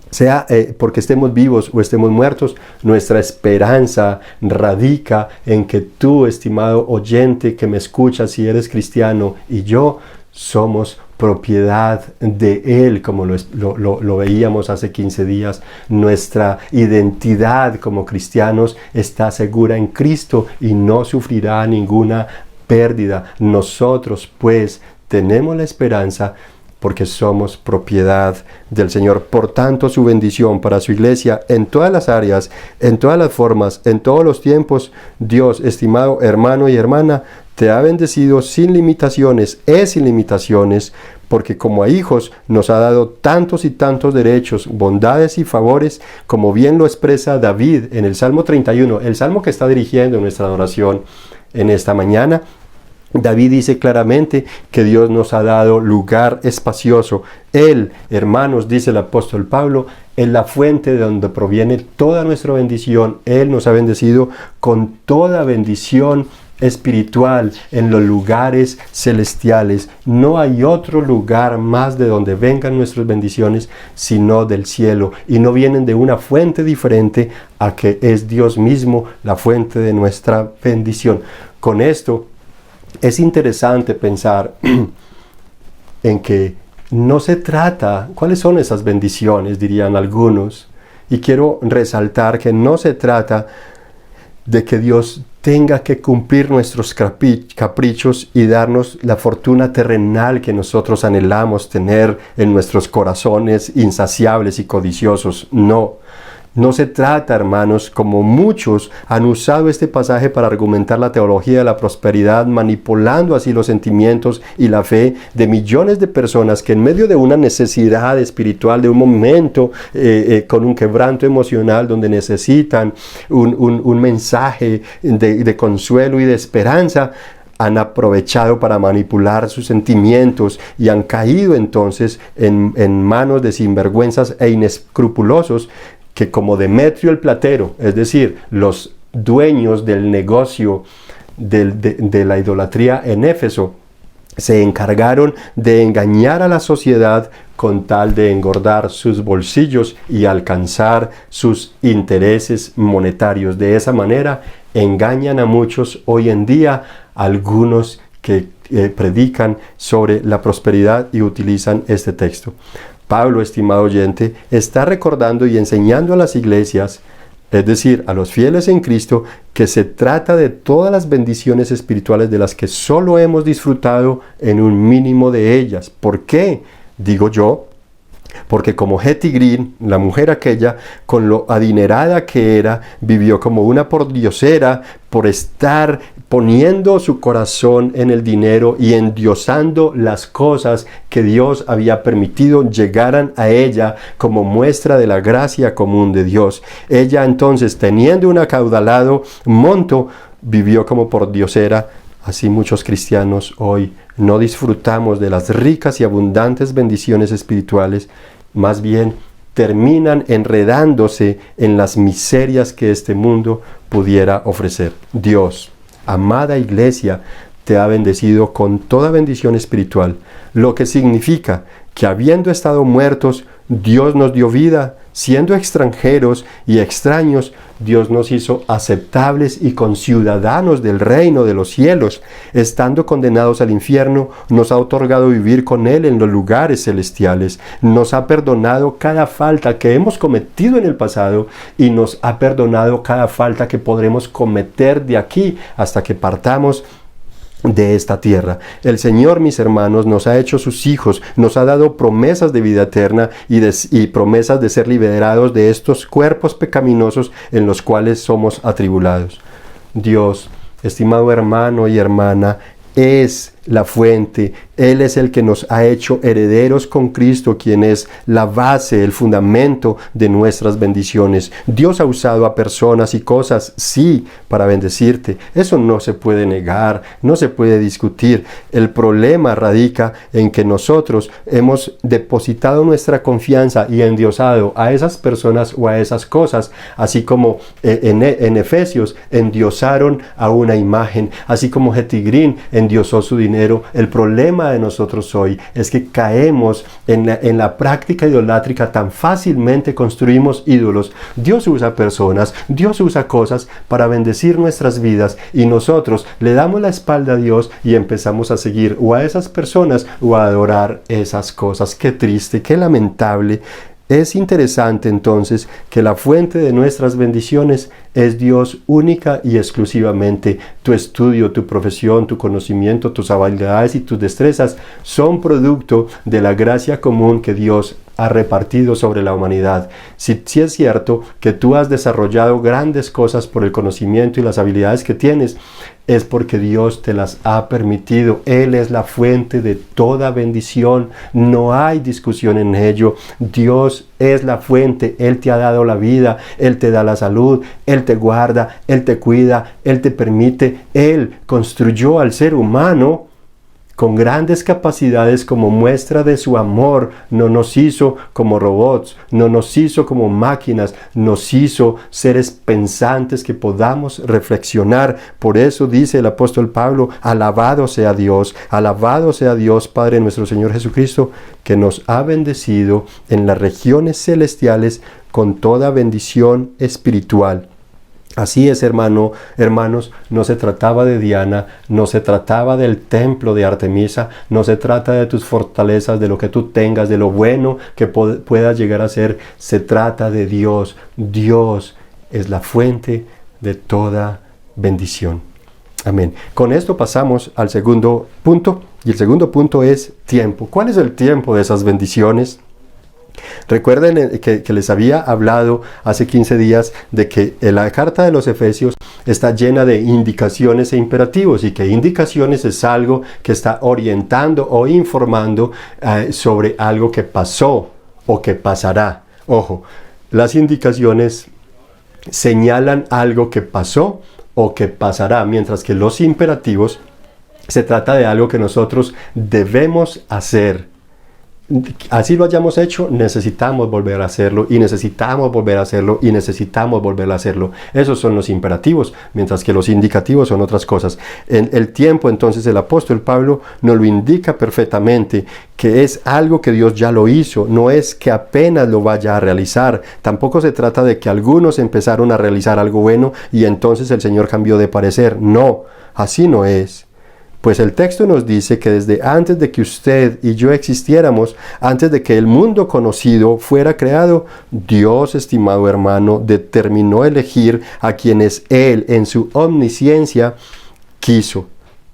[SPEAKER 6] Sea porque estemos vivos o estemos muertos, nuestra esperanza radica en que tú, estimado oyente que me escuchas, si eres cristiano, y yo somos propiedad de Él, como lo veíamos hace 15 días. Nuestra identidad como cristianos está segura en Cristo y no sufrirá ninguna pérdida. Nosotros, pues, tenemos la esperanza porque somos propiedad del Señor. Por tanto, su bendición para su iglesia en todas las áreas, en todas las formas, en todos los tiempos. Dios, estimado hermano y hermana, te ha bendecido sin limitaciones, es sin limitaciones, porque como a hijos nos ha dado tantos y tantos derechos, bondades y favores, como bien lo expresa David en el Salmo 31, el salmo que está dirigiendo nuestra adoración en esta mañana. David dice claramente que Dios nos ha dado lugar espacioso. Él, hermanos, dice el apóstol Pablo, es la fuente de donde proviene toda nuestra bendición. Él nos ha bendecido con toda bendición espiritual en los lugares celestiales. No hay otro lugar más de donde vengan nuestras bendiciones sino del cielo, y no vienen de una fuente diferente a que es Dios mismo la fuente de nuestra bendición. Con esto es interesante pensar en que no se trata, ¿cuáles son esas bendiciones?, dirían algunos. Y quiero resaltar que no se trata de que Dios tenga que cumplir nuestros caprichos y darnos la fortuna terrenal que nosotros anhelamos tener en nuestros corazones insaciables y codiciosos. No se trata, hermanos, como muchos han usado este pasaje para argumentar la teología de la prosperidad, manipulando así los sentimientos y la fe de millones de personas que en medio de una necesidad espiritual, de un momento con un quebranto emocional donde necesitan un mensaje de consuelo y de esperanza, han aprovechado para manipular sus sentimientos y han caído entonces en manos de sinvergüenzas e inescrupulosos que, como Demetrio el platero, es decir, los dueños del negocio de la idolatría en Éfeso, se encargaron de engañar a la sociedad con tal de engordar sus bolsillos y alcanzar sus intereses monetarios. De esa manera engañan a muchos hoy en día, algunos que predican sobre la prosperidad y utilizan este texto. Pablo, estimado oyente, está recordando y enseñando a las iglesias, es decir, a los fieles en Cristo, que se trata de todas las bendiciones espirituales de las que solo hemos disfrutado en un mínimo de ellas. ¿Por qué? Digo yo, porque como Hetty Green, la mujer aquella, con lo adinerada que era, vivió como una pordiosera por estar poniendo su corazón en el dinero y endiosando las cosas que Dios había permitido llegaran a ella como muestra de la gracia común de Dios. Ella entonces, teniendo un acaudalado monto, vivió como pordiosera. Así muchos cristianos hoy no disfrutamos de las ricas y abundantes bendiciones espirituales, más bien terminan enredándose en las miserias que este mundo pudiera ofrecer. Dios, amada iglesia, te ha bendecido con toda bendición espiritual, lo que significa que habiendo estado muertos, Dios nos dio vida. Siendo extranjeros y extraños, Dios nos hizo aceptables y conciudadanos del reino de los cielos. Estando condenados al infierno, nos ha otorgado vivir con Él en los lugares celestiales. Nos ha perdonado cada falta que hemos cometido en el pasado y nos ha perdonado cada falta que podremos cometer de aquí hasta que partamos de esta tierra. El Señor, mis hermanos, nos ha hecho sus hijos, nos ha dado promesas de vida eterna y promesas de ser liberados de estos cuerpos pecaminosos en los cuales somos atribulados. Dios, estimado hermano y hermana, es la fuente. Él es el que nos ha hecho herederos con Cristo, quien es la base, el fundamento de nuestras bendiciones. Dios ha usado a personas y cosas, sí, para bendecirte. Eso no se puede negar, no se puede discutir. El problema radica en que nosotros hemos depositado nuestra confianza y endiosado a esas personas o a esas cosas, así como en Efesios endiosaron a una imagen, así como Hetty Green endiosó su dinero. El problema de nosotros hoy es que caemos en la práctica idolátrica. Tan fácilmente construimos ídolos. Dios usa personas, Dios usa cosas para bendecir nuestras vidas, y nosotros le damos la espalda a Dios y empezamos a seguir o a esas personas o a adorar esas cosas. Qué triste, qué lamentable. Es interesante entonces que la fuente de nuestras bendiciones es Dios única y exclusivamente. Tu estudio, tu profesión, tu conocimiento, tus habilidades y tus destrezas son producto de la gracia común que Dios ha repartido sobre la humanidad. Si es cierto que tú has desarrollado grandes cosas por el conocimiento y las habilidades que tienes, es porque Dios te las ha permitido. Él es la fuente de toda bendición. No hay discusión en ello. Dios es la fuente. Él te ha dado la vida. Él te da la salud. Él te guarda. Él te cuida. Él te permite. Él construyó al ser humano con grandes capacidades como muestra de su amor. No nos hizo como robots, no nos hizo como máquinas, nos hizo seres pensantes que podamos reflexionar. Por eso dice el apóstol Pablo, alabado sea Dios, Padre nuestro Señor Jesucristo, que nos ha bendecido en las regiones celestiales con toda bendición espiritual. Así es, hermanos, no se trataba de Diana, no se trataba del templo de Artemisa, no se trata de tus fortalezas, de lo que tú tengas, de lo bueno que puedas llegar a ser. Se trata de Dios. Dios es la fuente de toda bendición. Amén. Con esto pasamos al segundo punto, y el segundo punto es tiempo. ¿Cuál es el tiempo de esas bendiciones? Recuerden que les había hablado hace 15 días de que la carta de los Efesios está llena de indicaciones e imperativos, y que indicaciones es algo que está orientando o informando sobre algo que pasó o que pasará. Ojo, las indicaciones señalan algo que pasó o que pasará, mientras que los imperativos se trata de algo que nosotros debemos hacer. Así lo hayamos hecho, necesitamos volver a hacerlo, y necesitamos volver a hacerlo, y necesitamos volver a hacerlo. Esos son los imperativos, mientras que los indicativos son otras cosas. En el tiempo, entonces, el apóstol Pablo nos lo indica perfectamente, que es algo que Dios ya lo hizo, no es que apenas lo vaya a realizar. Tampoco se trata de que algunos empezaron a realizar algo bueno y entonces el Señor cambió de parecer. No, así no es. Pues el texto nos dice que desde antes de que usted y yo existiéramos, antes de que el mundo conocido fuera creado, Dios, estimado hermano, determinó elegir a quienes Él, en su omnisciencia, quiso.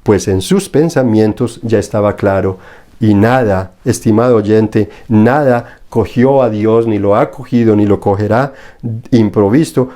[SPEAKER 6] Pues en sus pensamientos ya estaba claro. Y nada, estimado oyente, nada cogió a Dios, ni lo ha cogido, ni lo cogerá improvisto,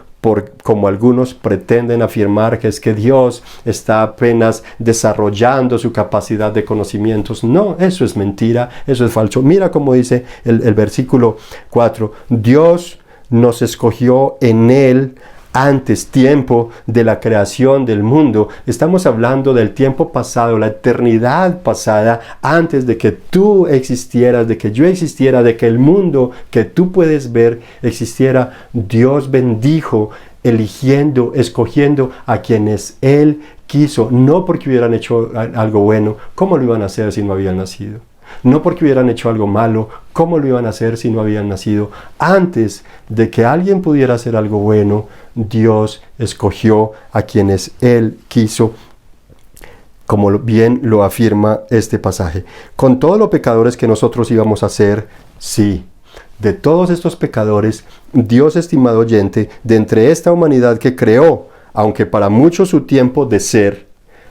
[SPEAKER 6] como algunos pretenden afirmar, que es que Dios está apenas desarrollando su capacidad de conocimientos. No, eso es mentira, eso es falso. Mira cómo dice el versículo 4. Dios nos escogió en Él antes, tiempo de la creación del mundo. Estamos hablando del tiempo pasado, la eternidad pasada, antes de que tú existieras, de que yo existiera, de que el mundo que tú puedes ver existiera. Dios bendijo, eligiendo, escogiendo a quienes Él quiso, no porque hubieran hecho algo bueno. ¿Cómo lo iban a hacer si no habían nacido? No porque hubieran hecho algo malo. ¿Cómo lo iban a hacer si no habían nacido? Antes de que alguien pudiera hacer algo bueno, Dios escogió a quienes Él quiso, como bien lo afirma este pasaje. Con todos los pecadores que nosotros íbamos a ser, sí. De todos estos pecadores, Dios, estimado oyente, de entre esta humanidad que creó, aunque para muchos su tiempo de ser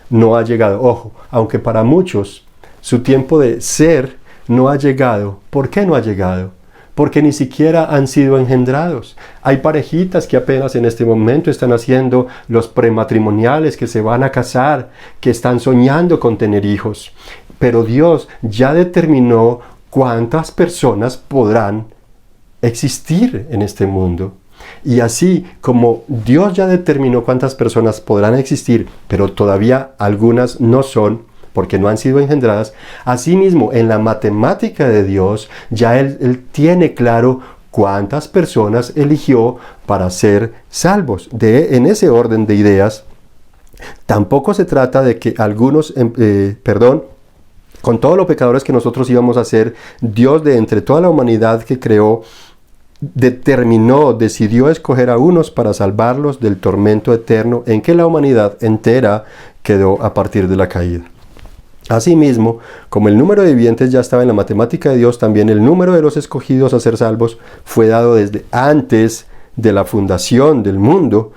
[SPEAKER 6] no ha llegado. Ojo, aunque para muchos su tiempo de ser no ha llegado. ¿Por qué no ha llegado? Porque ni siquiera han sido engendrados. Hay parejitas que apenas en este momento están haciendo los prematrimoniales, que se van a casar, que están soñando con tener hijos. Pero Dios ya determinó cuántas personas podrán existir en este mundo. Y así como Dios ya determinó cuántas personas podrán existir, pero todavía algunas no son, porque no han sido engendradas, asimismo en la matemática de Dios ya Él tiene claro cuántas personas eligió para ser salvos. En ese orden de ideas, tampoco se trata de que algunos, con todos los pecadores que nosotros íbamos a ser, Dios de entre toda la humanidad que creó, decidió escoger a unos para salvarlos del tormento eterno en que la humanidad entera quedó a partir de la caída. Asimismo, como el número de vivientes ya estaba en la matemática de Dios, también el número de los escogidos a ser salvos fue dado desde antes de la fundación del mundo,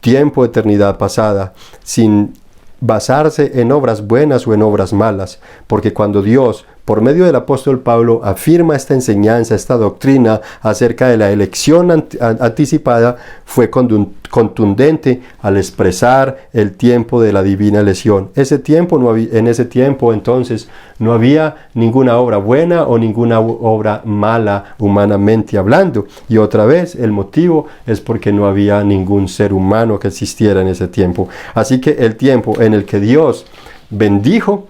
[SPEAKER 6] tiempo de eternidad pasada, sin basarse en obras buenas o en obras malas, porque cuando Dios, por medio del apóstol Pablo, afirma esta enseñanza, esta doctrina acerca de la elección anticipada, fue contundente al expresar el tiempo de la divina elección. En ese tiempo entonces no había ninguna obra buena o ninguna obra mala humanamente hablando. Y otra vez el motivo es porque no había ningún ser humano que existiera en ese tiempo. Así que el tiempo en el que Dios bendijo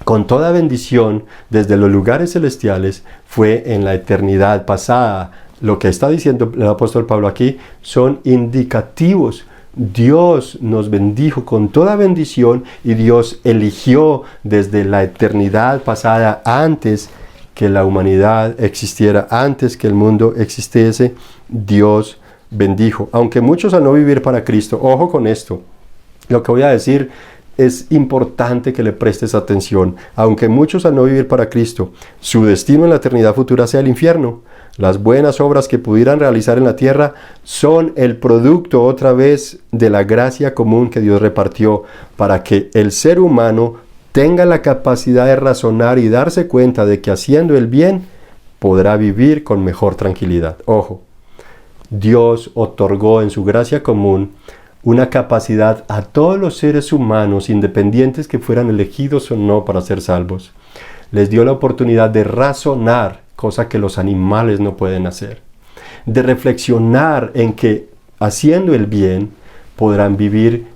[SPEAKER 6] con toda bendición desde los lugares celestiales fue en la eternidad pasada. Lo que está diciendo el apóstol Pablo aquí son indicativos. Dios nos bendijo con toda bendición y Dios eligió desde la eternidad pasada, antes que la humanidad existiera, antes que el mundo existiese. Dios bendijo. Aunque muchos al no vivir para Cristo, ojo con esto, lo que voy a decir es importante que le prestes atención. Aunque muchos al no vivir para Cristo, su destino en la eternidad futura sea el infierno, las buenas obras que pudieran realizar en la tierra son el producto otra vez de la gracia común que Dios repartió para que el ser humano tenga la capacidad de razonar y darse cuenta de que haciendo el bien podrá vivir con mejor tranquilidad. Ojo, Dios otorgó en su gracia común una capacidad a todos los seres humanos, independientes que fueran elegidos o no para ser salvos. Les dio la oportunidad de razonar, cosa que los animales no pueden hacer, de reflexionar en que haciendo el bien podrán vivir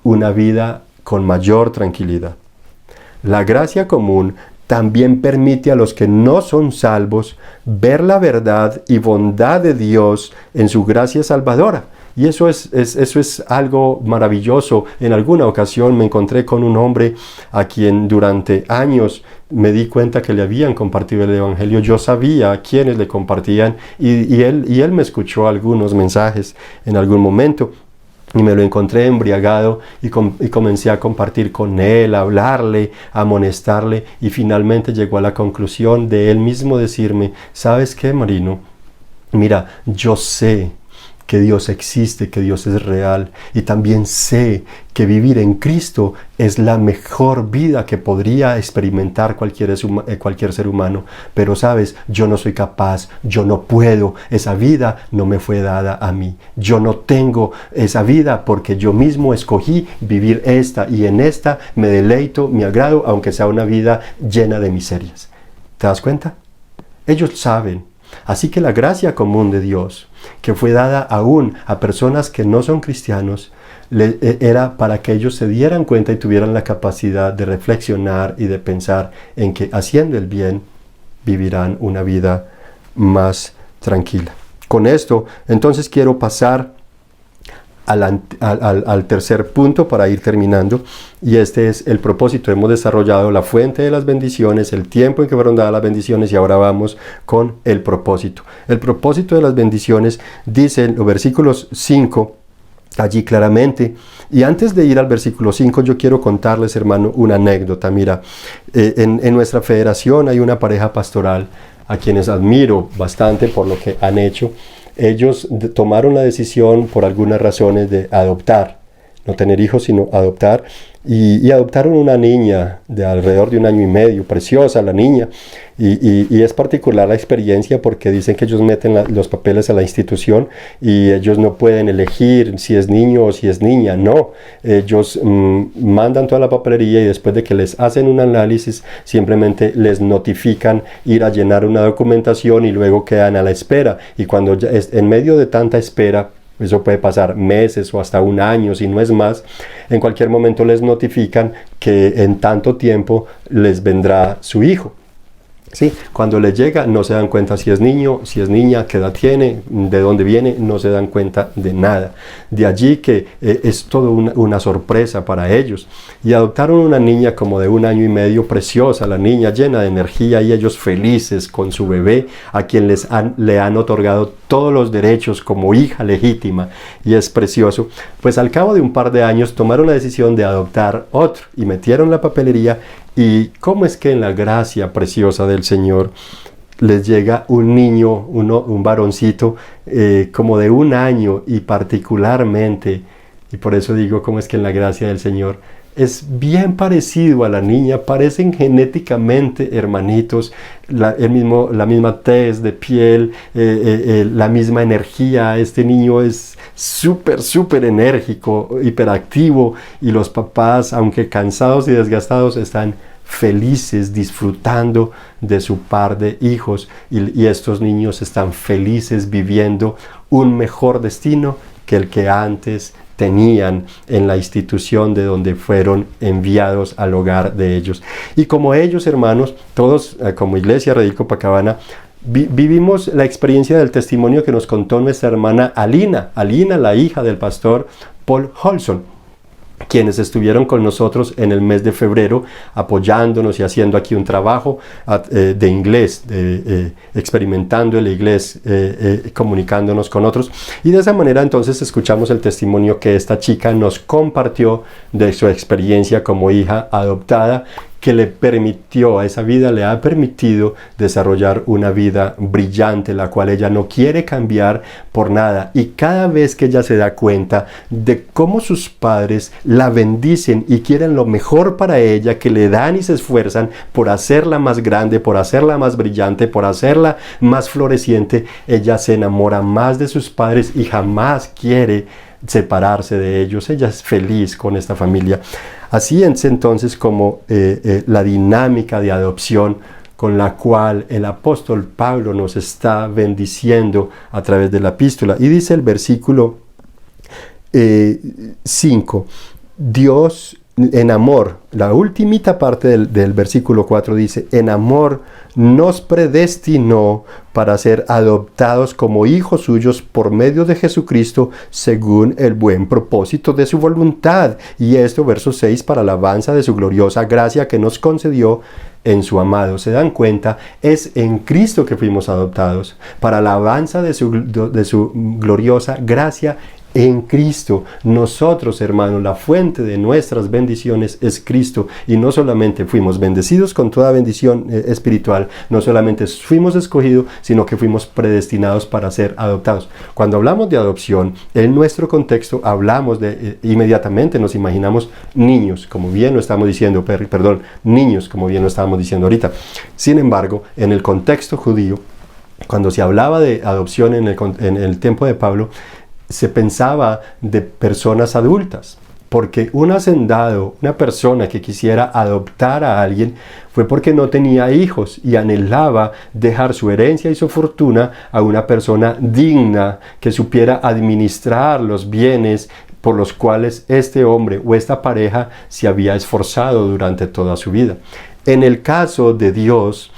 [SPEAKER 6] una vida con mayor tranquilidad. La gracia común también permite a los que no son salvos ver la verdad y bondad de Dios en su gracia salvadora. Y eso es algo maravilloso. En alguna ocasión me encontré con un hombre a quien durante años me di cuenta que le habían compartido el Evangelio. Yo sabía a quiénes le compartían y él me escuchó algunos mensajes en algún momento. Y me lo encontré embriagado y comencé a compartir con él, a hablarle, a amonestarle. Y finalmente llegó a la conclusión de él mismo decirme: ¿sabes qué, Marino? Mira, yo sé que Dios existe, que Dios es real, y también sé que vivir en Cristo es la mejor vida que podría experimentar cualquier ser humano. Pero sabes, yo no soy capaz, yo no puedo, esa vida no me fue dada a mí. Yo no tengo esa vida porque yo mismo escogí vivir esta, y en esta me deleito, me agrado, aunque sea una vida llena de miserias. ¿Te das cuenta? Ellos saben. Así que la gracia común de Dios, que fue dada aún a personas que no son cristianos, era para que ellos se dieran cuenta y tuvieran la capacidad de reflexionar y de pensar en que haciendo el bien vivirán una vida más tranquila. Con esto, entonces quiero pasar al tercer punto para ir terminando, y este es el propósito. Hemos desarrollado la fuente de las bendiciones, el tiempo en que fueron dadas las bendiciones, y ahora vamos con el propósito. El propósito de las bendiciones dice en los versículos 5 allí claramente. Y antes de ir al versículo 5, yo quiero contarles, hermano, una anécdota. Mira, en nuestra federación hay una pareja pastoral a quienes admiro bastante por lo que han hecho. Ellos tomaron la decisión, por algunas razones, de adoptar, no tener hijos, sino adoptar, y adoptaron una niña de alrededor de 1 año y medio, preciosa la niña, y es particular la experiencia porque dicen que ellos meten los papeles a la institución y ellos no pueden elegir si es niño o si es niña. No, ellos mandan toda la papelería y después de que les hacen un análisis simplemente les notifican ir a llenar una documentación y luego quedan a la espera. Y cuando ya en medio de tanta espera, eso puede pasar meses o hasta 1 año, si no es más, en cualquier momento les notifican que en tanto tiempo les vendrá su hijo. ¿Sí? Cuando les llega no se dan cuenta si es niño, si es niña, qué edad tiene, de dónde viene, no se dan cuenta de nada. De allí que es todo una sorpresa para ellos. Y adoptaron una niña como de 1 año y medio, preciosa, la niña llena de energía, y ellos felices con su bebé, a quien le han otorgado todos los derechos como hija legítima, y es precioso. Pues al cabo de un par de años tomaron la decisión de adoptar otro y metieron la papelería. Y cómo es que en la gracia preciosa del Señor les llega un niño, un varoncito como de 1 año, y particularmente, y por eso digo cómo es que en la gracia del Señor es bien parecido a la niña, parecen genéticamente hermanitos, la misma tez de piel, la misma energía. Este niño es súper enérgico, hiperactivo, y los papás, aunque cansados y desgastados, están felices disfrutando de su par de hijos, y estos niños están felices viviendo un mejor destino que el que antes tenían en la institución de donde fueron enviados al hogar de ellos. Y como ellos, hermanos, todos como Iglesia Redil Copacabana, vivimos la experiencia del testimonio que nos contó nuestra hermana Alina, la hija del pastor Paul Holson, quienes estuvieron con nosotros en el mes de febrero apoyándonos y haciendo aquí un trabajo de inglés, experimentando el inglés, comunicándonos con otros. Y de esa manera entonces escuchamos el testimonio que esta chica nos compartió de su experiencia como hija adoptada, que le permitió, a esa vida le ha permitido desarrollar una vida brillante, la cual ella no quiere cambiar por nada. Y cada vez que ella se da cuenta de cómo sus padres la bendicen y quieren lo mejor para ella, que le dan y se esfuerzan por hacerla más grande, por hacerla más brillante, por hacerla más floreciente, ella se enamora más de sus padres y jamás quiere separarse de ellos. Ella es feliz con esta familia. Así es entonces como la dinámica de adopción con la cual el apóstol Pablo nos está bendiciendo a través de la epístola. Y dice el versículo 5, Dios en amor, la ultimita parte del versículo 4 dice, en amor nos predestinó para ser adoptados como hijos suyos por medio de Jesucristo según el buen propósito de su voluntad. Y esto, verso 6, para alabanza de su gloriosa gracia que nos concedió en su amado. ¿Se dan cuenta? Es en Cristo que fuimos adoptados, para alabanza de su gloriosa gracia en Cristo. Nosotros, hermanos, la fuente de nuestras bendiciones es Cristo, y no solamente fuimos bendecidos con toda bendición espiritual, no solamente fuimos escogidos, sino que fuimos predestinados para ser adoptados. Cuando hablamos de adopción, en nuestro contexto hablamos de, inmediatamente nos imaginamos niños, como bien lo estamos diciendo, niños, como bien lo estábamos diciendo ahorita. Sin embargo, en el contexto judío, cuando se hablaba de adopción en el tiempo de Pablo, se pensaba de personas adultas, porque un hacendado, una persona que quisiera adoptar a alguien, fue porque no tenía hijos y anhelaba dejar su herencia y su fortuna a una persona digna que supiera administrar los bienes por los cuales este hombre o esta pareja se había esforzado durante toda su vida. En el caso de Dios,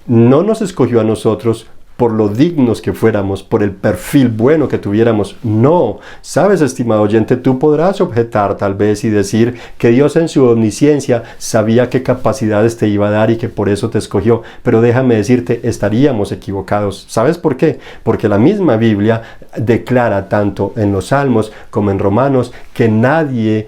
[SPEAKER 6] no nos escogió a nosotros por lo dignos que fuéramos, por el perfil bueno que tuviéramos. No, sabes, estimado oyente, tú podrás objetar tal vez y decir que Dios en su omnisciencia sabía qué capacidades te iba a dar y que por eso te escogió, pero déjame decirte, estaríamos equivocados. ¿Sabes por qué? Porque la misma Biblia declara tanto en los Salmos como en Romanos que nadie,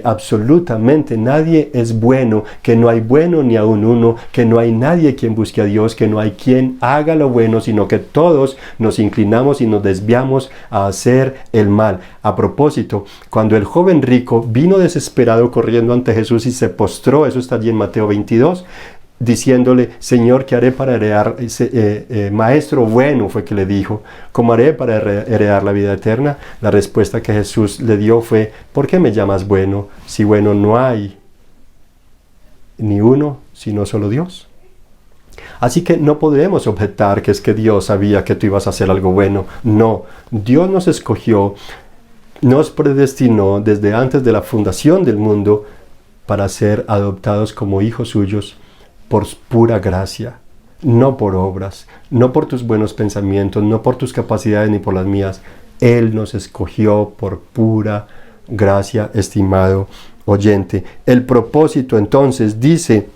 [SPEAKER 6] absolutamente nadie es bueno, que no hay bueno ni aun uno, que no hay nadie quien busque a Dios, que no hay quien haga lo bueno, sino que todos nos inclinamos y nos desviamos a hacer el mal. A propósito, cuando el joven rico vino desesperado corriendo ante Jesús y se postró, eso está allí en Mateo 22, diciéndole, Señor, ¿qué haré para heredar? Maestro bueno, fue que le dijo, ¿cómo haré para heredar la vida eterna? La respuesta que Jesús le dio fue, ¿por qué me llamas bueno? Si bueno no hay ni uno, sino solo Dios. Así que no podemos objetar que es que Dios sabía que tú ibas a hacer algo bueno. No, Dios nos escogió, nos predestinó desde antes de la fundación del mundo para ser adoptados como hijos suyos por pura gracia, no por obras, no por tus buenos pensamientos, no por tus capacidades ni por las mías. Él nos escogió por pura gracia, estimado oyente. El propósito entonces dice,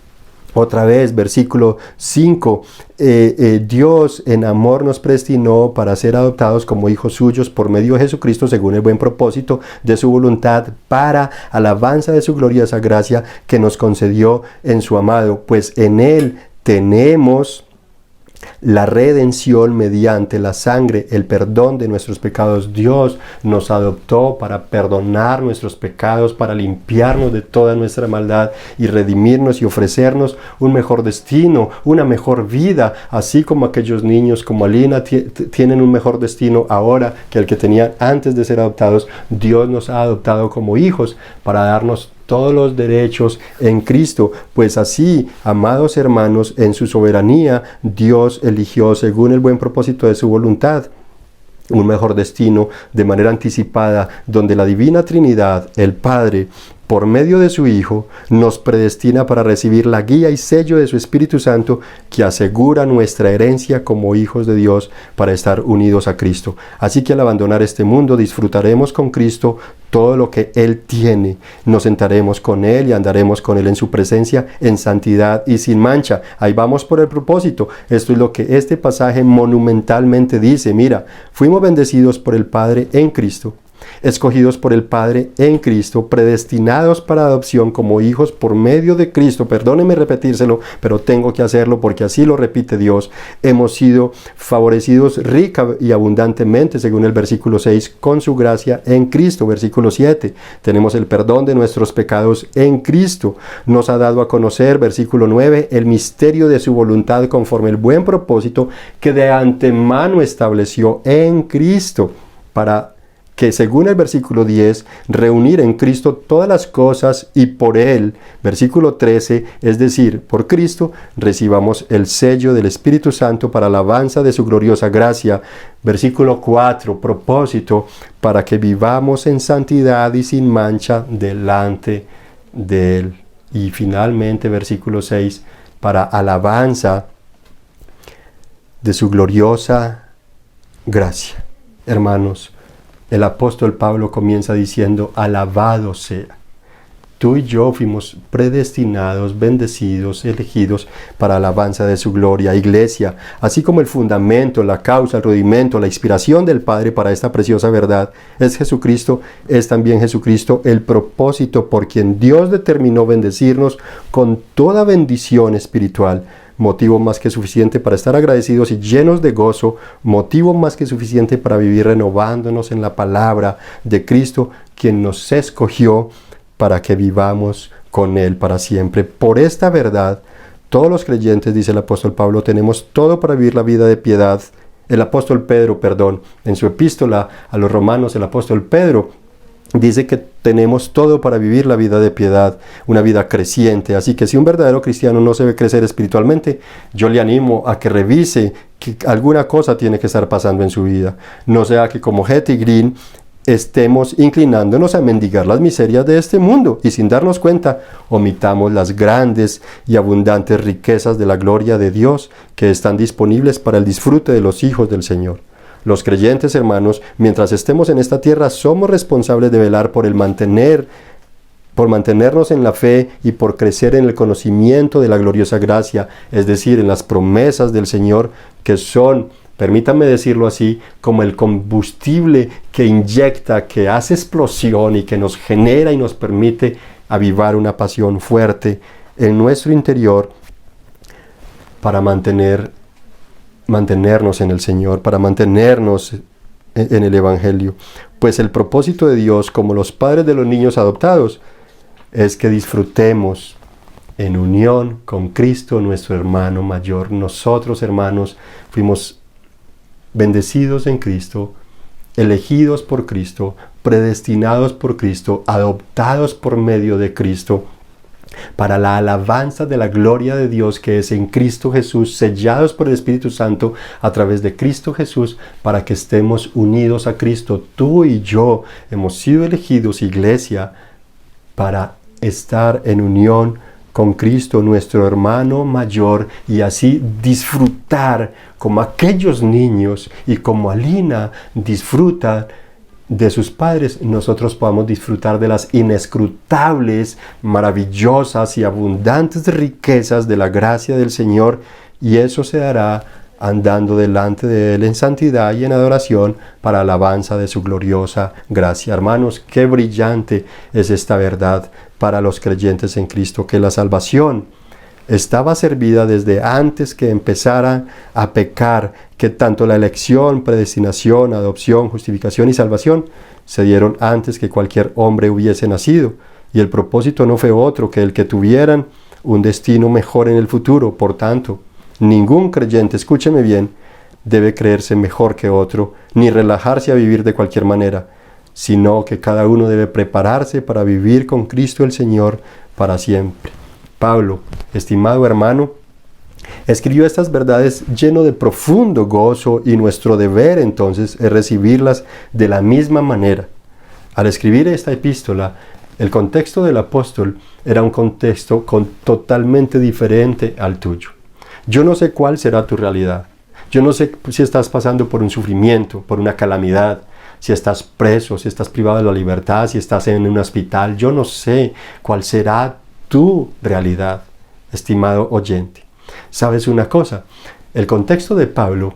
[SPEAKER 6] otra vez, versículo 5, Dios en amor nos predestinó para ser adoptados como hijos suyos por medio de Jesucristo según el buen propósito de su voluntad, para alabanza de su gloriosa gracia que nos concedió en su amado, pues en él tenemos la redención mediante la sangre, el perdón de nuestros pecados. Dios nos adoptó para perdonar nuestros pecados, para limpiarnos de toda nuestra maldad y redimirnos y ofrecernos un mejor destino, una mejor vida, así como aquellos niños como Alina tienen un mejor destino ahora que el que tenían antes de ser adoptados. Dios nos ha adoptado como hijos para darnos todos los derechos en Cristo. Pues así, amados hermanos, en su soberanía, Dios eligió según el buen propósito de su voluntad un mejor destino de manera anticipada, donde la Divina Trinidad, el Padre, por medio de su Hijo, nos predestina para recibir la guía y sello de su Espíritu Santo, que asegura nuestra herencia como hijos de Dios para estar unidos a Cristo. Así que al abandonar este mundo disfrutaremos con Cristo todo lo que Él tiene. Nos sentaremos con Él y andaremos con Él en su presencia en santidad y sin mancha. Ahí vamos por el propósito. Esto es lo que este pasaje monumentalmente dice. Mira, fuimos bendecidos por el Padre en Cristo, escogidos por el Padre en Cristo, predestinados para adopción como hijos por medio de Cristo. Perdóneme repetírselo, pero tengo que hacerlo porque así lo repite Dios. Hemos sido favorecidos rica y abundantemente, según el versículo 6, con su gracia en Cristo. Versículo 7, tenemos el perdón de nuestros pecados en Cristo. Nos ha dado a conocer, versículo 9, el misterio de su voluntad conforme el buen propósito que de antemano estableció en Cristo, para que, según el versículo 10, reunir en Cristo todas las cosas y por Él, versículo 13, es decir, por Cristo, recibamos el sello del Espíritu Santo para alabanza de su gloriosa gracia. Versículo 4, propósito, para que vivamos en santidad y sin mancha delante de Él. Y finalmente, versículo 6, para alabanza de su gloriosa gracia. Hermanos, el apóstol Pablo comienza diciendo, alabado sea. Tú y yo fuimos predestinados, bendecidos, elegidos para alabanza de su gloria. Iglesia, así como el fundamento, la causa, el rudimento, la inspiración del Padre para esta preciosa verdad es Jesucristo, es también Jesucristo el propósito por quien Dios determinó bendecirnos con toda bendición espiritual. Motivo más que suficiente para estar agradecidos y llenos de gozo, motivo más que suficiente para vivir renovándonos en la palabra de Cristo, quien nos escogió para que vivamos con Él para siempre. Por esta verdad, todos los creyentes, dice el apóstol Pablo, tenemos todo para vivir la vida de piedad. El apóstol Pedro, en su epístola a los romanos, el apóstol Pedro dice que tenemos todo para vivir la vida de piedad, una vida creciente. Así que si un verdadero cristiano no se ve crecer espiritualmente, yo le animo a que revise que alguna cosa tiene que estar pasando en su vida. No sea que como Hetty Green estemos inclinándonos a mendigar las miserias de este mundo y sin darnos cuenta omitamos las grandes y abundantes riquezas de la gloria de Dios que están disponibles para el disfrute de los hijos del Señor. Los creyentes, hermanos, mientras estemos en esta tierra, somos responsables de velar por mantenernos en la fe y por crecer en el conocimiento de la gloriosa gracia, es decir, en las promesas del Señor, que son, permítanme decirlo así, como el combustible que inyecta, que hace explosión y que nos genera y nos permite avivar una pasión fuerte en nuestro interior para mantenernos en el Señor, para mantenernos en el Evangelio. Pues el propósito de Dios, como los padres de los niños adoptados, es que disfrutemos en unión con Cristo, nuestro hermano mayor. Nosotros, hermanos, fuimos bendecidos en Cristo, elegidos por Cristo, predestinados por Cristo, adoptados por medio de Cristo, para la alabanza de la gloria de Dios que es en Cristo Jesús, sellados por el Espíritu Santo a través de Cristo Jesús, para que estemos unidos a Cristo. Tú y yo hemos sido elegidos, iglesia, para estar en unión con Cristo, nuestro hermano mayor, y así disfrutar como aquellos niños y como Alina disfrutan de sus padres, nosotros podamos disfrutar de las inescrutables, maravillosas y abundantes riquezas de la gracia del Señor, y eso se dará andando delante de Él en santidad y en adoración para alabanza de su gloriosa gracia. Hermanos, qué brillante es esta verdad para los creyentes en Cristo, que la salvación estaba servida desde antes que empezaran a pecar, que tanto la elección, predestinación, adopción, justificación y salvación se dieron antes que cualquier hombre hubiese nacido, y el propósito no fue otro que el que tuvieran un destino mejor en el futuro. Por tanto, ningún creyente, escúcheme bien, debe creerse mejor que otro, ni relajarse a vivir de cualquier manera, sino que cada uno debe prepararse para vivir con Cristo el Señor para siempre. Pablo, estimado hermano, Escribió estas verdades lleno de profundo gozo y nuestro deber entonces es recibirlas de la misma manera. Al escribir esta epístola, el contexto del apóstol era un contexto totalmente diferente al tuyo. Yo no sé cuál será tu realidad. Yo no sé si estás pasando por un sufrimiento, por una calamidad, si estás preso, si estás privado de la libertad, si estás en un hospital. Yo no sé cuál será tu realidad, estimado oyente. ¿Sabes una cosa? El contexto de Pablo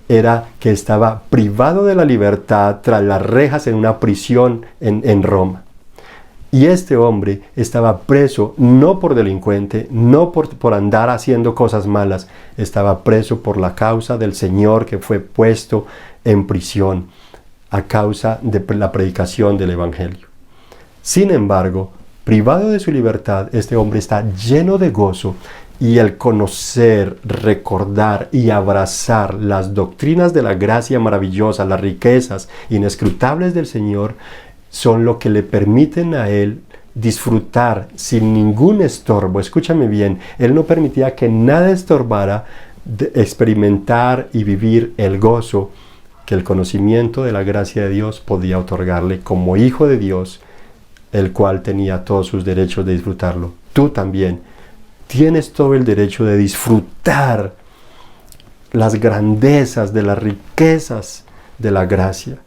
[SPEAKER 6] era que estaba privado de la libertad tras las rejas en una prisión en Roma. Y este hombre estaba preso no por delincuente, no por andar haciendo cosas malas, estaba preso por la causa del Señor, que fue puesto en prisión a causa de la predicación del Evangelio. Sin embargo, privado de su libertad, este hombre está lleno de gozo, y el conocer, recordar y abrazar las doctrinas de la gracia maravillosa, las riquezas inescrutables del Señor, son lo que le permiten a él disfrutar sin ningún estorbo. Escúchame bien, él no permitía que nada estorbara de experimentar y vivir el gozo que el conocimiento de la gracia de Dios podía otorgarle como hijo de Dios, el cual tenía todos sus derechos de disfrutarlo. Tú también tienes todo el derecho de disfrutar las grandezas de las riquezas de la gracia,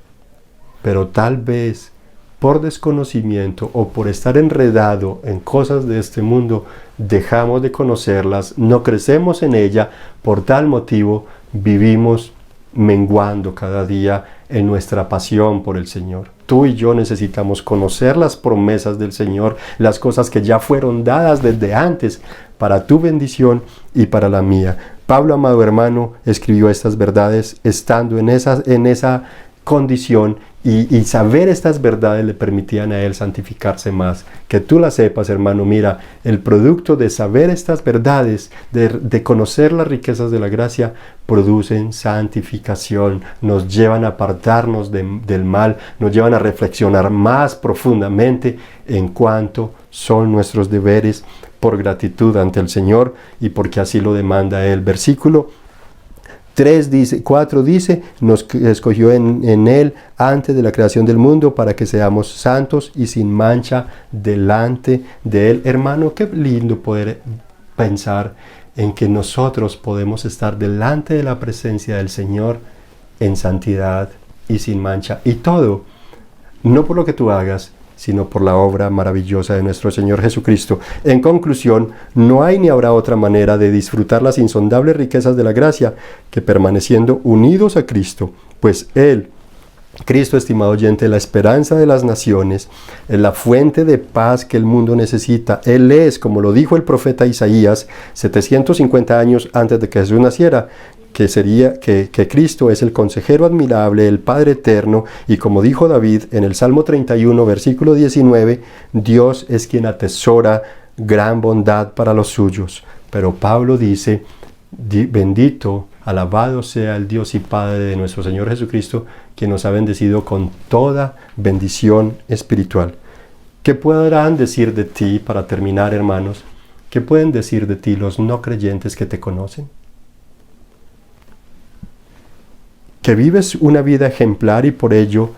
[SPEAKER 6] pero tal vez por desconocimiento o por estar enredado en cosas de este mundo, dejamos de conocerlas, no crecemos en ella, por tal motivo vivimos menguando cada día en nuestra pasión por el Señor. Tú y yo necesitamos conocer las promesas del Señor, las cosas que ya fueron dadas desde antes para tu bendición y para la mía. Pablo, amado hermano, escribió estas verdades estando en esa condición y saber estas verdades le permitían a él santificarse más. Que tú las sepas, hermano. Mira, el producto de saber estas verdades, de conocer las riquezas de la gracia, producen santificación, nos llevan a apartarnos del mal, nos llevan a reflexionar más profundamente en cuanto son nuestros deberes por gratitud ante el Señor y porque así lo demanda Él. Versículo 4 dice, nos escogió en Él antes de la creación del mundo para que seamos santos y sin mancha delante de Él. Hermano, qué lindo poder pensar en que nosotros podemos estar delante de la presencia del Señor en santidad y sin mancha. Y todo, no por lo que tú hagas, sino por la obra maravillosa de nuestro Señor Jesucristo. En conclusión, no hay ni habrá otra manera de disfrutar las insondables riquezas de la gracia que permaneciendo unidos a Cristo, pues Él, Cristo, estimado oyente, la esperanza de las naciones, es la fuente de paz que el mundo necesita. Él es, como lo dijo el profeta Isaías, 750 años antes de que Jesús naciera, que Cristo es el consejero admirable, el Padre eterno, y como dijo David en el Salmo 31, versículo 19, Dios es quien atesora gran bondad para los suyos. Pero Pablo dice, bendito, alabado sea el Dios y Padre de nuestro Señor Jesucristo, quien nos ha bendecido con toda bendición espiritual. ¿Qué podrán decir de ti, para terminar, hermanos? ¿Qué pueden decir de ti los no creyentes que te conocen? Que vives una vida ejemplar y por ello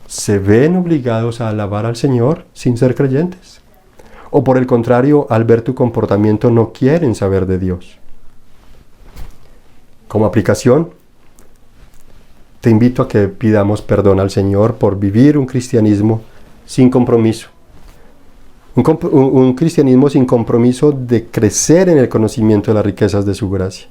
[SPEAKER 6] se ven obligados a alabar al Señor sin ser creyentes. O por el contrario, al ver tu comportamiento no quieren saber de Dios. Como aplicación, te invito a que pidamos perdón al Señor por vivir un cristianismo sin compromiso. Un cristianismo sin compromiso de crecer en el conocimiento de las riquezas de su gracia.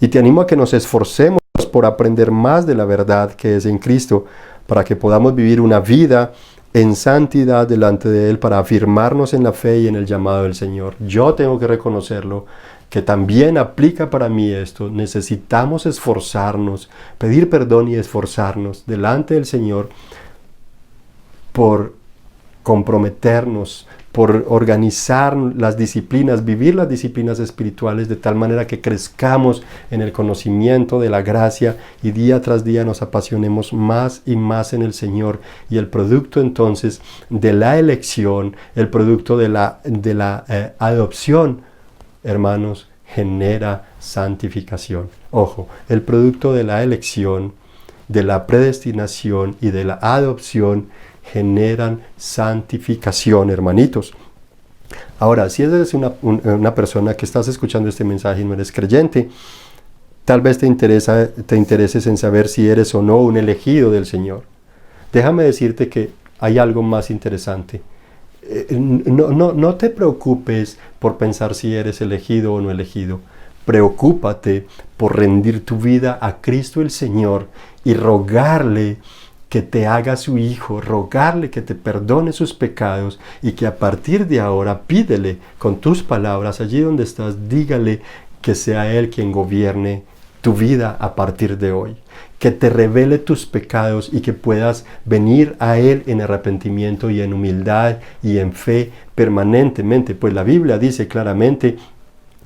[SPEAKER 6] Y te animo a que nos esforcemos por aprender más de la verdad que es en Cristo, para que podamos vivir una vida en santidad delante de Él, para afirmarnos en la fe y en el llamado del Señor. Yo tengo que reconocerlo, que también aplica para mí esto. Necesitamos esforzarnos, pedir perdón y esforzarnos delante del Señor por comprometernos, por organizar las disciplinas, vivir las disciplinas espirituales de tal manera que crezcamos en el conocimiento de la gracia y día tras día nos apasionemos más y más en el Señor. Y el producto entonces de la elección, el producto de la adopción, hermanos, genera santificación. Ojo, el producto de la elección, de la predestinación y de la adopción generan santificación, hermanitos. Ahora, si eres una persona que estás escuchando este mensaje y no eres creyente, tal vez te intereses en saber si eres o no un elegido del Señor. Déjame decirte que hay algo más interesante. No te preocupes por pensar si eres elegido o no elegido. Preocúpate por rendir tu vida a Cristo el Señor y rogarle que te haga su hijo, rogarle que te perdone sus pecados y que a partir de ahora pídele con tus palabras, allí donde estás, dígale que sea Él quien gobierne tu vida a partir de hoy, que te revele tus pecados y que puedas venir a Él en arrepentimiento y en humildad y en fe permanentemente, pues la Biblia dice claramente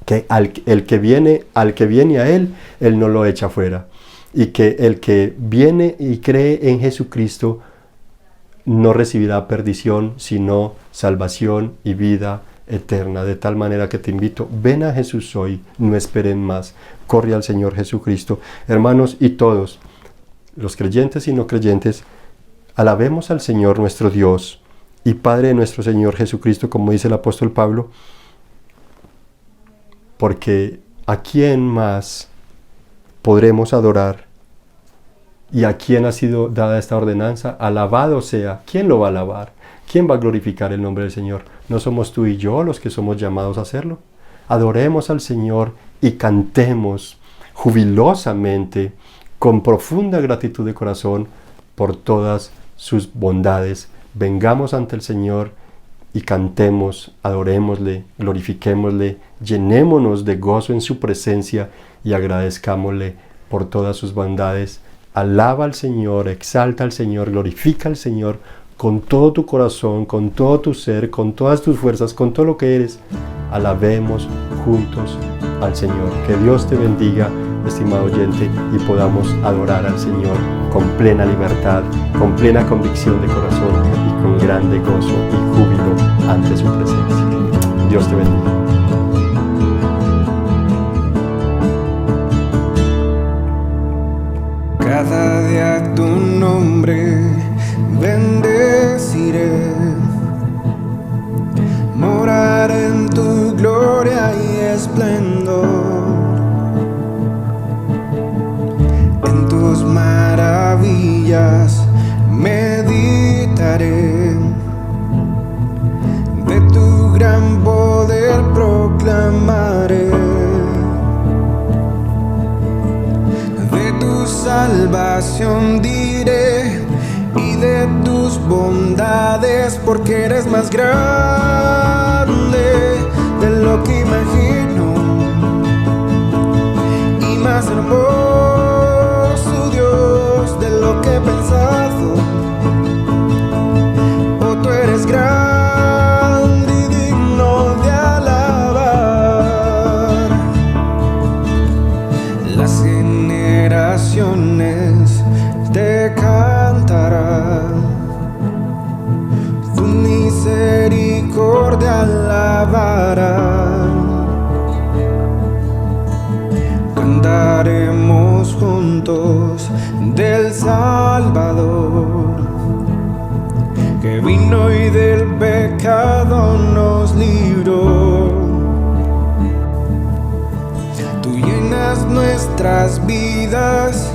[SPEAKER 6] que al que viene a Él, Él no lo echa fuera. Y que el que viene y cree en Jesucristo no recibirá perdición, sino salvación y vida eterna. De tal manera que te invito, ven a Jesús hoy, no esperen más, corre al Señor Jesucristo. Hermanos, y todos, los creyentes y no creyentes, alabemos al Señor nuestro Dios y Padre de nuestro Señor Jesucristo, como dice el apóstol Pablo, porque ¿a quién más podremos adorar? ¿Y a quién ha sido dada esta ordenanza? Alabado sea. ¿Quién lo va a alabar? ¿Quién va a glorificar el nombre del Señor? ¿No somos tú y yo los que somos llamados a hacerlo? Adoremos al Señor y cantemos jubilosamente, con profunda gratitud de corazón, por todas sus bondades. Vengamos ante el Señor y cantemos, adorémosle, glorifiquémosle, llenémonos de gozo en su presencia y agradezcámosle por todas sus bondades. Alaba al Señor, exalta al Señor, glorifica al Señor con todo tu corazón, con todo tu ser, con todas tus fuerzas, con todo lo que eres. Alabemos juntos al Señor. Que Dios te bendiga, estimado oyente, y podamos adorar al Señor con plena libertad, con plena convicción de corazón y con grande gozo y júbilo ante su presencia. Dios te bendiga.
[SPEAKER 4] Cada día tu nombre bendeciré, morar en tu gloria y esplendor, en tus maravillas meditaré, de tu gran poder proclamaré. Salvación diré y de tus bondades, porque eres más grande de lo que imagino y más hermoso, Dios, de lo que he pensado. Oh, tú eres grande y digno de alabar. Las generaciones te cantarán, tu misericordia alabarán. Cantaremos juntos del Salvador, que vino y del pecado nos libró. Tú llenas nuestras vidas,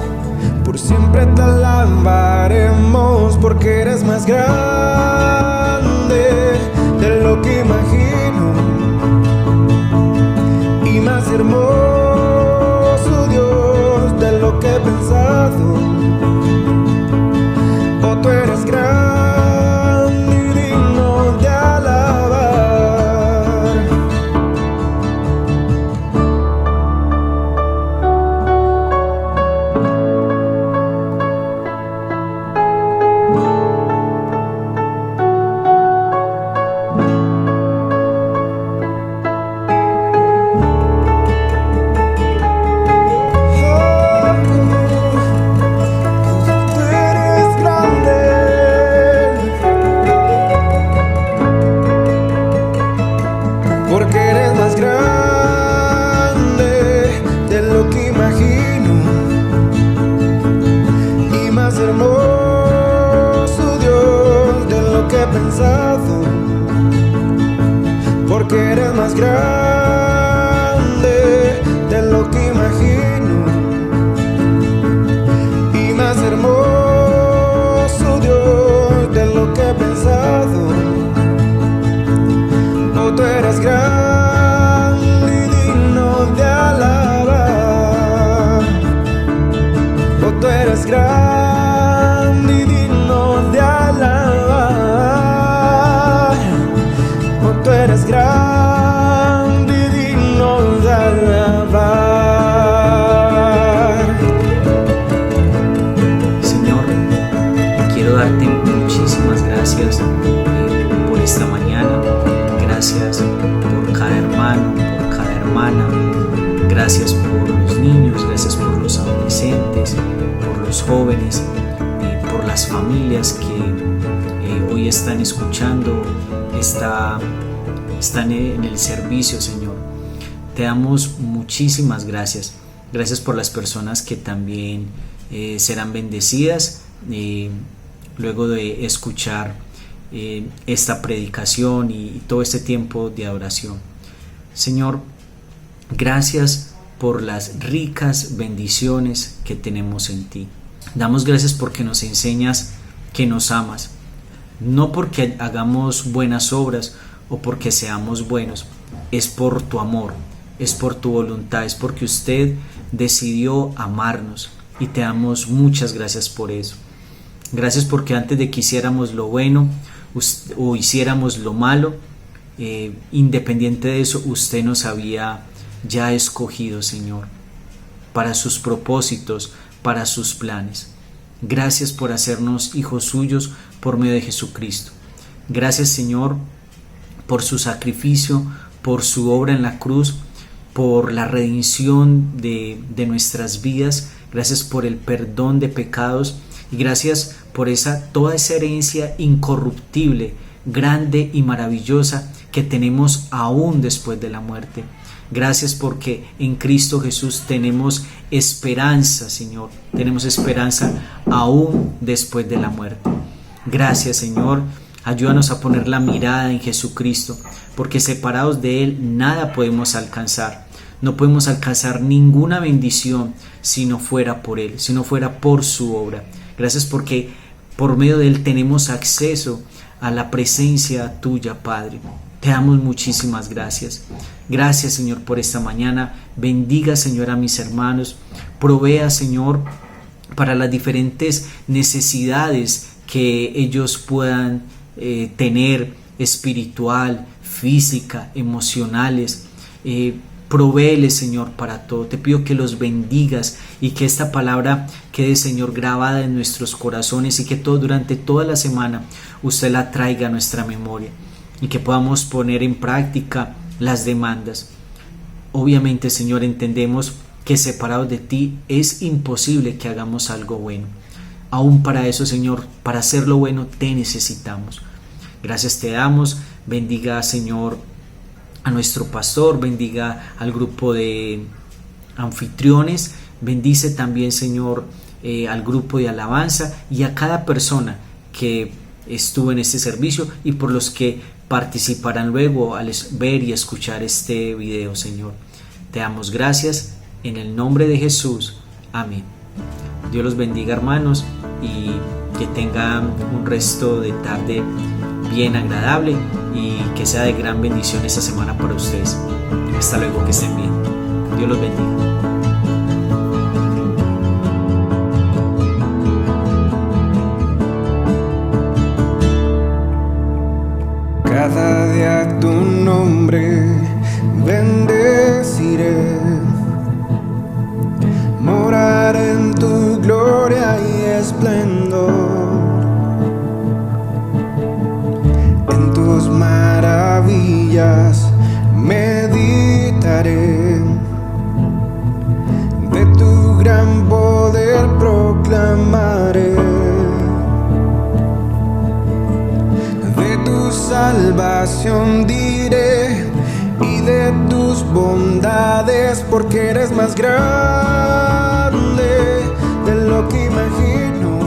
[SPEAKER 4] por siempre te alabaremos, porque eres más grande de lo que imagino y más hermoso, Dios, de lo que he pensado. Oh, tú eres grande y digno de alabar. que he pensado, porque eres más grande de lo que imagino y más hermoso, Dios, de lo que he pensado. Oh, tú eres grande y digno de alabar. Oh, tú eres grande y digno de alabar. Oh, tú eres grande y digno de alabar.
[SPEAKER 7] Señor, quiero darte muchísimas gracias por esta mañana. Gracias por cada hermano, por cada hermana. Gracias por los niños, gracias por los adolescentes, por los jóvenes, por las familias que hoy están escuchando, están en el servicio, Señor. Te damos muchísimas gracias. Gracias por las personas que también serán bendecidas luego de escuchar esta predicación y todo este tiempo de adoración. Señor, gracias por las ricas bendiciones que tenemos en ti. Damos gracias porque nos enseñas que nos amas, no porque hagamos buenas obras o porque seamos buenos, es por tu amor, es por tu voluntad, es porque usted decidió amarnos y te damos muchas gracias por eso. Gracias porque antes de que hiciéramos lo bueno o hiciéramos lo malo, independiente de eso, usted nos había ya escogido, Señor, para sus propósitos, para sus planes. Gracias por hacernos hijos suyos por medio de Jesucristo. Gracias, Señor, por su sacrificio, por su obra en la cruz, por la redención de nuestras vidas. Gracias por el perdón de pecados y gracias por toda esa herencia incorruptible, grande y maravillosa que tenemos aún después de la muerte. Gracias porque en Cristo Jesús tenemos esperanza, Señor. Tenemos esperanza aún después de la muerte. Gracias, Señor. Ayúdanos a poner la mirada en Jesucristo, porque separados de Él nada podemos alcanzar. No podemos alcanzar ninguna bendición si no fuera por Él, si no fuera por su obra. Gracias porque por medio de Él tenemos acceso a la presencia tuya, Padre. Te damos muchísimas gracias. Gracias, Señor, por esta mañana. Bendiga, Señor, a mis hermanos. Provea, Señor, para las diferentes necesidades que ellos puedan tener, espiritual, física, emocionales. Provéele, Señor, para todo. Te pido que los bendigas y que esta palabra quede, Señor, grabada en nuestros corazones y que durante toda la semana usted la traiga a nuestra memoria y que podamos poner en práctica las demandas. Obviamente, Señor, entendemos que separados de ti es imposible que hagamos algo bueno. Aún para eso, Señor, para hacer lo bueno te necesitamos. Gracias te damos. Bendiga, Señor, a nuestro pastor, bendiga al grupo de anfitriones, bendice también, Señor, al grupo de alabanza y a cada persona que estuvo en este servicio y por los que participarán luego al ver y escuchar este video, Señor. Te damos gracias en el nombre de Jesús. Amén. Dios los bendiga, hermanos, y que tengan un resto de tarde bien agradable y que sea de gran bendición esta semana para ustedes. Hasta luego, que estén bien. Dios los bendiga.
[SPEAKER 4] Cada día tu nombre bendeciré, morar en tu gloria y esplendor, en tus maravillas meditaré, de tu gran poder proclamaré. Salvación diré y de tus bondades, porque eres más grande de lo que imagino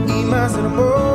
[SPEAKER 4] y más hermoso.